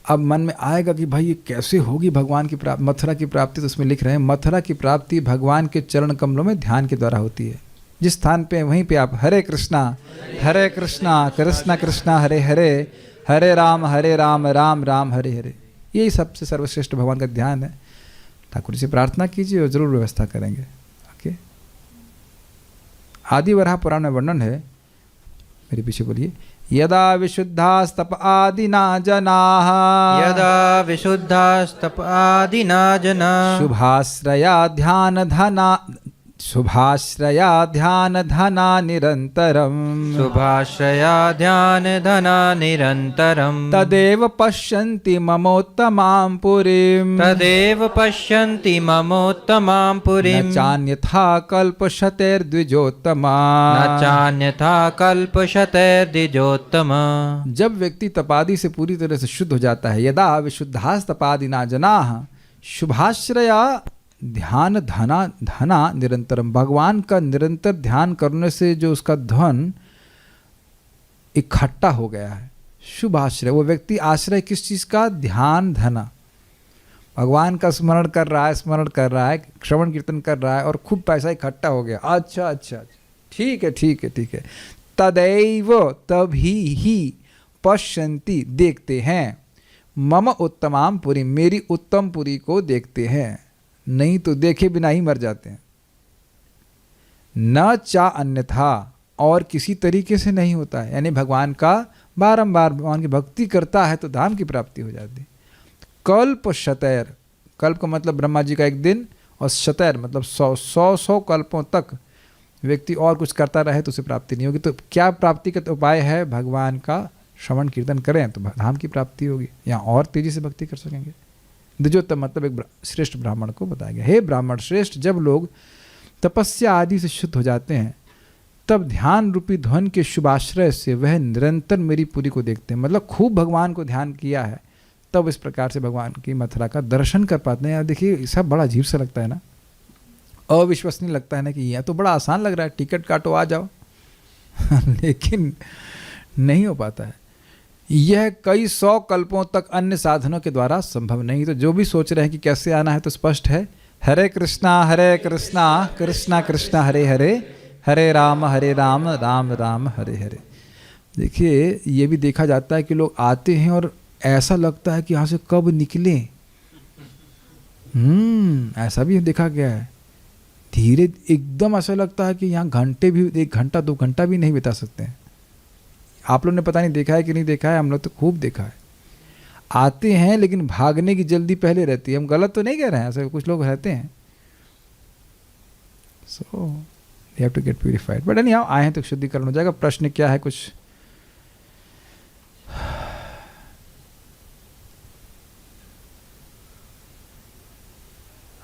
अब मन में आएगा कि भाई ये कैसे होगी भगवान की प्राप्ति, मथुरा की प्राप्ति। तो उसमें लिख रहे हैं मथुरा की प्राप्ति भगवान के चरण कमलों में ध्यान के द्वारा होती है। जिस स्थान पे वहीं पे आप हरे कृष्णा कृष्णा कृष्णा हरे हरे, हरे राम राम राम हरे हरे, यही सबसे सर्वश्रेष्ठ भगवान का ध्यान है। ठाकुर जी से प्रार्थना कीजिए और जरूर व्यवस्था करेंगे। ओके, आदि वराह पुराण में वर्णन है, मेरे पीछे बोलिए, यदा विशुद्धास्तप आदिना जनाः, यदा विशुद्धास्तप आदिना जनाः, शुभाश्रया ध्यान धना निरन्तरम्, शुभाश्रया ध्यान धना निरन्तरम्, तदेव पश्यन्ति ममोत्तमां पुरीम्, तदेव पश्यन्ति ममोत्तमां पुरीम्, न चान्यथा कल्पशतैर्द्विजोत्तमा, न चान्यथा कल्पशतैर्द्विजोत्तमा। जब व्यक्ति तपादि से पूरी तरह से शुद्ध हो जाता है, यदा विशुद्धास्तपादिना जनाः शुभाश्रया ध्यान धना निरंतरम, भगवान का निरंतर ध्यान करने से जो उसका धन इकट्ठा हो गया है, शुभ आश्रय। वो व्यक्ति आश्रय किस चीज का? ध्यान धना, भगवान का स्मरण कर रहा है, श्रवण कीर्तन कर रहा है और खूब पैसा इकट्ठा हो गया। अच्छा, ठीक है। तदैव तभी ही पश्यन्ति देखते हैं, मम उत्तमाम पुरी, मेरी उत्तम पुरी को देखते हैं, नहीं तो देखे बिना ही मर जाते हैं। न चा अन्यथा, और किसी तरीके से नहीं होता है, यानी भगवान का बारंबार भगवान की भक्ति करता है तो धाम की प्राप्ति हो जाती है। कल्प शतैर, कल्प का मतलब ब्रह्मा जी का एक दिन, और शतैर मतलब 100 कल्पों तक व्यक्ति और कुछ करता रहे तो उसे प्राप्ति नहीं होगी। तो क्या प्राप्ति का उपाय है? भगवान का श्रवण कीर्तन करें तो धाम की प्राप्ति होगी, यहाँ और तेजी से भक्ति कर सकेंगे। द्विजोत्तम मतलब एक श्रेष्ठ ब्राह्मण को बताया गया, हे ब्राह्मण श्रेष्ठ, जब लोग तपस्या आदि से शुद्ध हो जाते हैं तब ध्यान रूपी ध्वन के शुभाश्रय से वह निरंतर मेरी पुरी को देखते हैं। मतलब खूब भगवान को ध्यान किया है तब इस प्रकार से भगवान की मथुरा का दर्शन कर पाते हैं। देखिए ये सब बड़ा अजीब सा लगता है ना, अविश्वसनीय लगता है ना कि यह तो बड़ा आसान लग रहा है, टिकट काटो आ जाओ लेकिन नहीं हो पाता है। यह कई 100 कल्पों तक अन्य साधनों के द्वारा संभव नहीं। तो जो भी सोच रहे हैं कि कैसे आना है तो स्पष्ट है, हरे कृष्णा कृष्णा कृष्णा हरे हरे, हरे राम राम राम हरे हरे। देखिए ये भी देखा जाता है कि लोग आते हैं और ऐसा लगता है कि यहाँ से कब निकले। ऐसा भी देखा गया है, धीरे एकदम ऐसा लगता है कि यहाँ घंटे भी, 1 घंटा 2 घंटा भी नहीं बिता सकते हैं। आप लोगों ने पता नहीं देखा है कि नहीं देखा है, हम लोग तो खूब देखा है। आते हैं लेकिन भागने की जल्दी पहले रहती है। हम गलत तो नहीं कह रहे हैं, ऐसे कुछ लोग रहते हैं। So they have to get purified, but anyhow आए हैं तो शुद्धिकरण हो जाएगा। प्रश्न क्या है कुछ?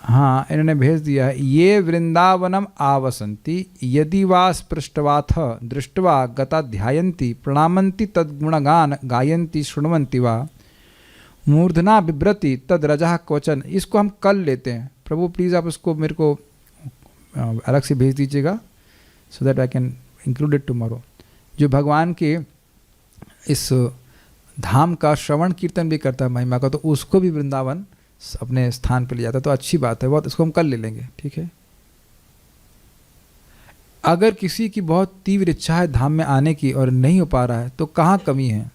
हाँ, इन्होंने भेज दिया है, ये वृंदावनम आवसंती यदि वा स्पृष्टवाथ दृष्ट्वा गता ध्यायन्ति प्रणामन्ति तद्गुणगान गायन्ति शृण्वन्ति वा मूर्धना बिभ्रति तद रजः क्वचन। इसको हम कल लेते हैं। प्रभु प्लीज़ आप उसको मेरे को अलग से भेज दीजिएगा so that I can include it tomorrow. जो भगवान के इस धाम का श्रवण कीर्तन भी करता है महिमा का, तो उसको भी वृंदावन अपने स्थान पे ले जाता है, तो अच्छी बात है बहुत। इसको हम कल ले लेंगे, ठीक है। अगर किसी की बहुत तीव्र इच्छा है धाम में आने की और नहीं हो पा रहा है तो कहाँ कमी है?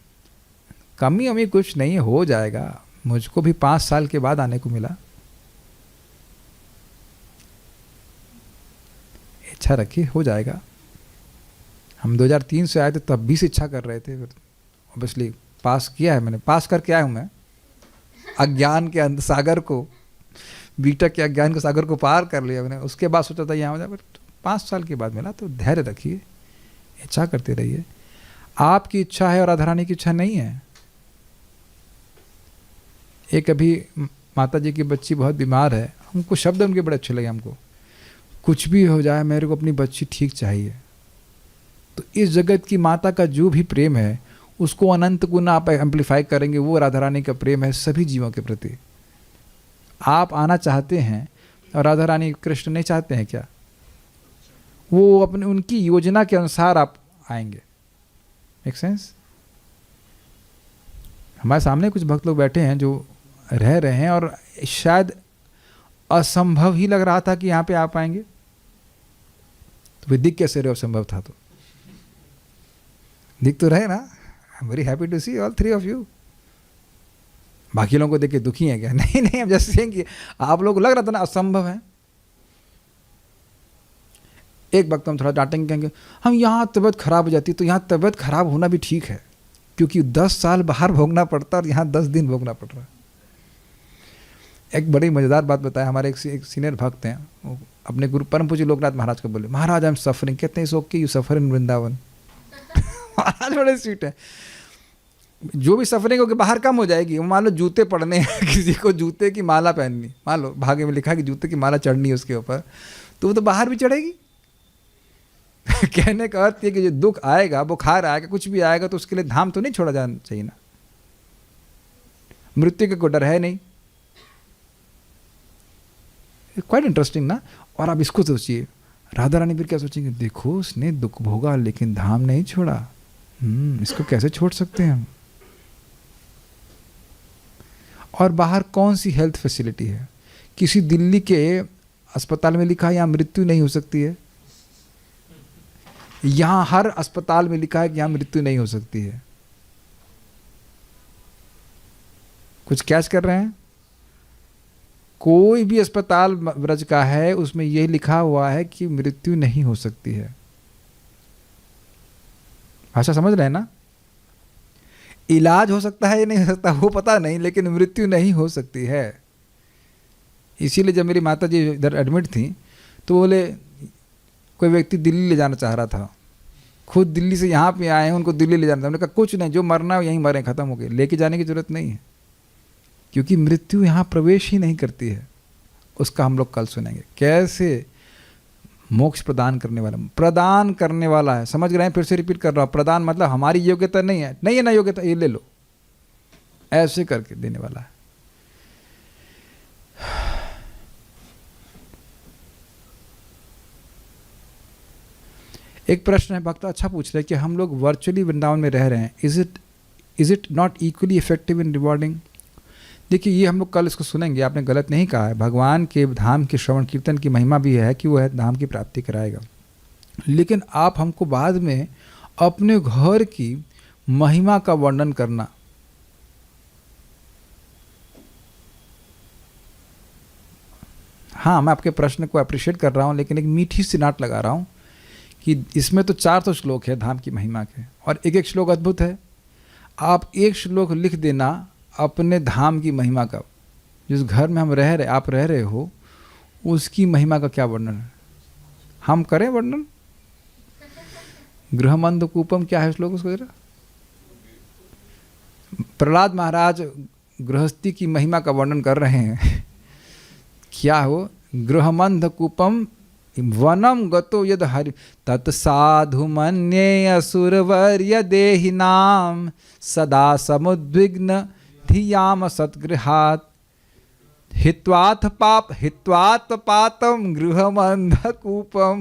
कमी हमें कुछ नहीं है, हो जाएगा। मुझको भी 5 साल के बाद आने को मिला। इच्छा रखिए, हो जाएगा। हम 2003 से आए थे तब भी से इच्छा कर रहे थे। ऑब्वियसली पास किया है मैंने, पास करके आया हूँ मैं अज्ञान के सागर को, बीटेक के अज्ञान के सागर को पार कर लिया मैंने। उसके बाद सोचा था यहाँ हो जाए, बट 5 साल के बाद मिला। तो धैर्य रखिए, इच्छा करते रहिए। आपकी इच्छा है और राधा रानी की इच्छा नहीं है। एक अभी माता जी की बच्ची बहुत बीमार है, हमको शब्द उनके बड़े अच्छे लगे। हमको कुछ भी हो जाए मेरे को अपनी बच्ची ठीक चाहिए। तो इस जगत की माता का जो भी प्रेम है उसको अनंत गुण आप एम्पलीफाई करेंगे। वो राधा रानी का प्रेम है सभी जीवों के प्रति। आप आना चाहते हैं और राधा रानी कृष्ण नहीं चाहते हैं क्या? वो अपने उनकी योजना के अनुसार आप आएंगे। Make sense? हमारे सामने कुछ भक्त लोग बैठे हैं जो रह रहे हैं और शायद असंभव ही लग रहा था कि यहाँ पे आ पाएंगे, तो वे दिख कैसे रहे? असंभव था तो दिख तो रहे ना। I am very happy to see all 3 of you. बाकी लोगों को देख के दुखी हैं क्या? नहीं नहीं, हम जैसे सेइंग कि आप लोग को लग रहा था ना असंभव है। एक वक्त हम थोड़ा डांटेंगे, कहेंगे हम यहाँ तबीयत खराब हो जाती, तो यहाँ तबीयत खराब होना भी ठीक है, क्योंकि 10 साल बाहर भोगना पड़ता और यहाँ 10 दिन भोगना पड़ रहा है। एक बड़ी मज़ेदार बात बताया। हमारे एक सीनियर भक्त हैं, वो अपने गुरु परम पूज्य लोकनाथ महाराज को बोले, महाराज आई एम सफरिंग। कहते हैं इट्स ओके, यू सफर इन वृंदावन। महाराज बड़े स्वीट है। जो भी सफरिंग होगी बाहर कम हो जाएगी। मान लो जूते पड़ने हैं, किसी को जूते की माला पहननी, मान लो भाग्य में लिखा कि जूते की माला चढ़नी है उसके ऊपर, तो वो तो बाहर भी चढ़ेगी। कहने का अर्थ है कि जो दुख आएगा, बुखार आएगा, कुछ भी आएगा, तो उसके लिए धाम तो नहीं छोड़ा जाना चाहिए ना। मृत्यु का कोई डर है नहीं। क्वाइट इंटरेस्टिंग ना। और आप इसको सोचिए, राधा रानी फिर क्या सोचेंगे? देखो उसने दुख भोगा लेकिन धाम नहीं छोड़ा, इसको कैसे छोड़ सकते हैं हम? और बाहर कौन सी हेल्थ फैसिलिटी है? किसी दिल्ली के अस्पताल में लिखा है यहाँ मृत्यु नहीं हो सकती है। यहाँ हर अस्पताल में लिखा है कि यहाँ मृत्यु नहीं हो सकती है। कुछ कैच कर रहे हैं? कोई भी अस्पताल ब्रज का है उसमें यही लिखा हुआ है कि मृत्यु नहीं हो सकती है। भाषा समझ रहे हैं ना? इलाज हो सकता है या नहीं हो सकता वो पता नहीं, लेकिन मृत्यु नहीं हो सकती है। इसीलिए जब मेरी माता जी इधर एडमिट थी तो बोले कोई व्यक्ति दिल्ली ले जाना चाह रहा था, खुद दिल्ली से यहाँ पे आए हैं, उनको दिल्ली ले जाना था। हमने कहा कुछ नहीं, जो मरना है यहीं मरें, ख़त्म हो गए, लेके जाने की ज़रूरत नहीं है, क्योंकि मृत्यु यहाँ प्रवेश ही नहीं करती है। उसका हम लोग कल सुनेंगे कैसे मोक्ष प्रदान करने वाला है। समझ रहे हैं? फिर से रिपीट कर रहा हूँ, प्रदान मतलब हमारी योग्यता नहीं है ना योग्यता, ये ले लो, ऐसे करके देने वाला है। एक प्रश्न है, भक्त अच्छा पूछ रहे हैं कि हम लोग वर्चुअली वृंदावन में रह रहे हैं, is it not equally effective in rewarding? देखिए, ये हम लोग कल इसको सुनेंगे, आपने गलत नहीं कहा है। भगवान के धाम के श्रवण कीर्तन की महिमा भी है कि वो है धाम की प्राप्ति कराएगा, लेकिन आप हमको बाद में अपने घर की महिमा का वर्णन करना, हाँ मैं आपके प्रश्न को अप्रिशिएट कर रहा हूँ, लेकिन एक मीठी सी नाट लगा रहा हूँ कि इसमें तो 400 श्लोक है धाम की महिमा के, और एक एक श्लोक अद्भुत है। आप एक श्लोक लिख देना अपने धाम की महिमा का, जिस घर में आप रह रहे हो, उसकी महिमा का क्या वर्णन है, हम करें वर्णन? गृहमंद कूपम क्या है श्लोक, उसको जरा। प्रहलाद महाराज गृहस्थी की महिमा का वर्णन कर रहे हैं। क्या हो? गृहमंद कूपम वनम गतो यद हरि तत्साधु मन्ये असुरवर्य देहिनाम सदा समुद्विग्न धियाम सद्गृहात् हित्वाथ पातम गृहमंधकूपम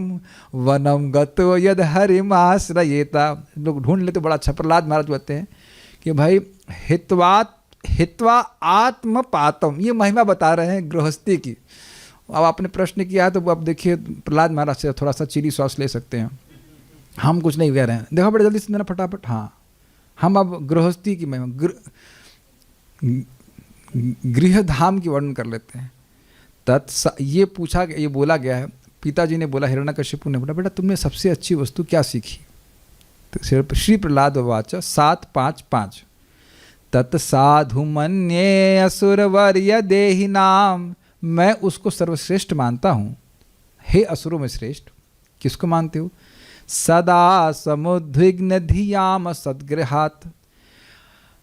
वनम गतो यद हरिमाश्रयेता। लोग ढूंढ लेते, बड़ा अच्छा प्रहलाद महाराज कहते हैं कि भाई हित्वा आत्म पातम, ये महिमा बता रहे हैं गृहस्थी की। अब आपने प्रश्न किया है तो अब देखिए प्रहलाद महाराज से थोड़ा सा चिली सॉस ले सकते हैं, हम कुछ नहीं कह रहे हैं। देखो बड़े जल्दी से देना फटाफट। हाँ, हम अब गृहस्थी की महिमा, गृह धाम की वर्णन कर लेते हैं। ये पूछा, ये बोला गया है, पिताजी ने बोला, हिरण्यकशिपु ने बोला, बेटा तुमने सबसे अच्छी वस्तु क्या सीखी? तो श्री प्रहलाद वाच 7:5:5 तत्साधु मन्ये असुरवर्य देहिनाम, मैं उसको सर्वश्रेष्ठ मानता हूँ। हे असुरों में श्रेष्ठ, किसको मानते हो? सदा समुद्विग्न धियाम सद्गृहात्,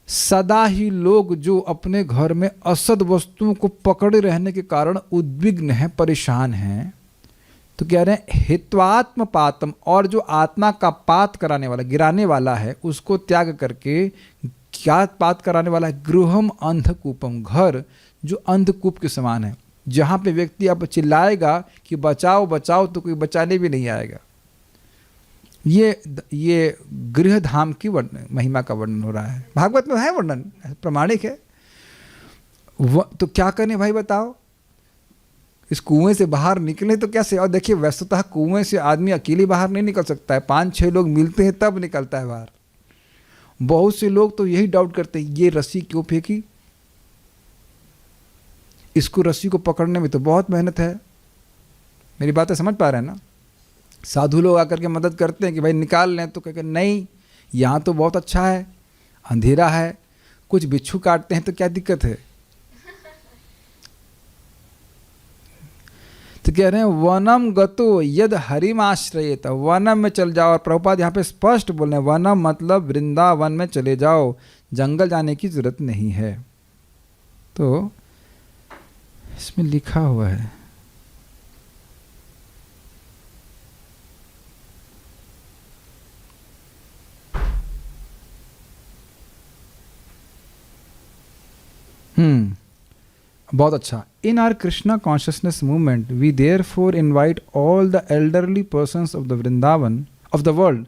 सदा ही लोग जो अपने घर में असद वस्तुओं को पकड़े रहने के कारण उद्विग्न हैं, परेशान हैं, तो कह रहे हैं हित्वात्म पातम, और जो आत्मा का पात कराने वाला, गिराने वाला है, उसको त्याग करके क्या पात कराने वाला है? गृहम अंधकूपम, घर जो अंधकूप के समान है, जहाँ पे व्यक्ति अब चिल्लाएगा कि बचाओ बचाओ तो कोई बचाने भी नहीं आएगा। ये गृह धाम की महिमा का वर्णन हो रहा है, भागवत में है वर्णन, प्रमाणिक है। तो क्या करें भाई बताओ? इस कुएं से बाहर निकले तो कैसे? और देखिए वस्तुतः कुएं से आदमी अकेले बाहर नहीं निकल सकता है, 5-6 लोग मिलते हैं तब निकलता है बाहर। बहुत से लोग तो यही डाउट करते हैं, ये रस्सी क्यों फेंकी, इसको रस्सी को पकड़ने में तो बहुत मेहनत है। मेरी बातें समझ पा रहे हैं ना? साधु लोग आकर के मदद करते हैं कि भाई निकाल लें, तो कहते नहीं यहाँ तो बहुत अच्छा है, अंधेरा है, कुछ बिच्छू काटते हैं तो क्या दिक्कत है। तो कह रहे हैं वनम गतो यद हरिम आश्रयेत, वनम में चल जाओ। और प्रभुपाद यहाँ पे स्पष्ट बोल रहे हैं, वनम मतलब वृंदावन में चले जाओ, जंगल जाने की जरूरत नहीं है। तो इसमें लिखा हुआ है बहुत अच्छा। In our Krishna consciousness movement, we therefore invite all the elderly persons of the Vrindavan of the world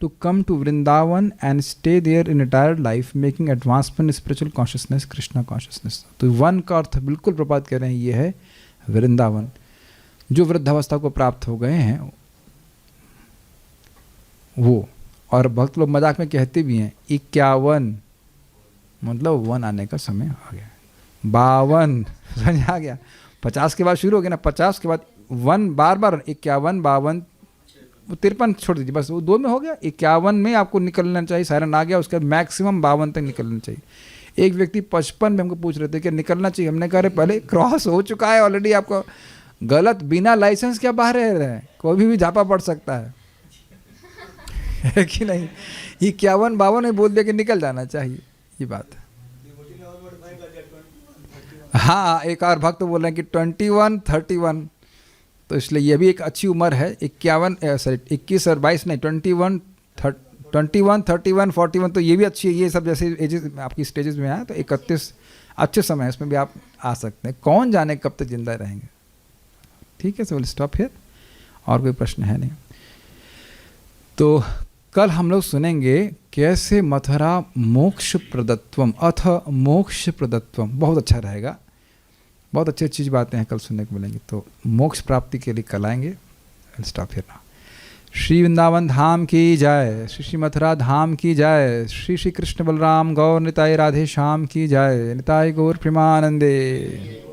to come to Vrindavan and stay there in retired life, making advancement in spiritual consciousness, Krishna consciousness. तो one का अर्थ बिल्कुल प्रपात कह रहे हैं, ये है वृंदावन। जो वृद्धावस्था को प्राप्त हो गए हैं वो, और भक्त लोग मजाक में कहते भी हैं 51, मतलब वन आने का समय आ गया। 52 समझ आ गया, 50 के बाद शुरू हो गया ना, 50 के बाद वन, बार बार 51, 52, वो 53 छोड़ दीजिए, बस वो 2 में हो गया। 51 में आपको निकलना चाहिए, सायरन आ गया, उसके बाद मैक्सिमम 52 तक निकलना चाहिए। एक व्यक्ति 55 में हमको पूछ रहे थे कि निकलना चाहिए, हमने कहा पहले क्रॉस हो चुका है ऑलरेडी, आपको गलत, बिना लाइसेंस क्या बाहर रह रहे हैं, कोई भी झापा पड़ सकता है कि नहीं। 51-52 में बोल दिया कि निकल जाना चाहिए, ये बात है। हाँ, एक और भक्त बोल रहे हैं कि 21-31, तो इसलिए ये भी एक अच्छी उम्र है। 21 और 22 नहीं, 21, 31, 41, तो ये भी अच्छी है। ये सब जैसे एजेस आपकी स्टेजेस में आए तो 31 अच्छे समय है, इसमें भी आप आ सकते हैं। कौन जाने कब तक जिंदा रहेंगे। ठीक है, सो विल स्टॉप हियर। और कोई प्रश्न है नहीं तो कल हम लोग सुनेंगे कैसे मथुरा मोक्ष प्रदत्वम अथ मोक्ष प्रदत्वम, बहुत अच्छा रहेगा, बहुत अच्छी अच्छी बातें हैं कल सुनने को मिलेंगी। तो मोक्ष प्राप्ति के लिए कल आएंगे। Will stop here now. Shri Vrindavan Dham की जय, श्री श्री मथुरा धाम की जय, श्री श्री कृष्ण बलराम गौर निताई राधे श्याम की जय, निताई गौर प्रेमानंदे।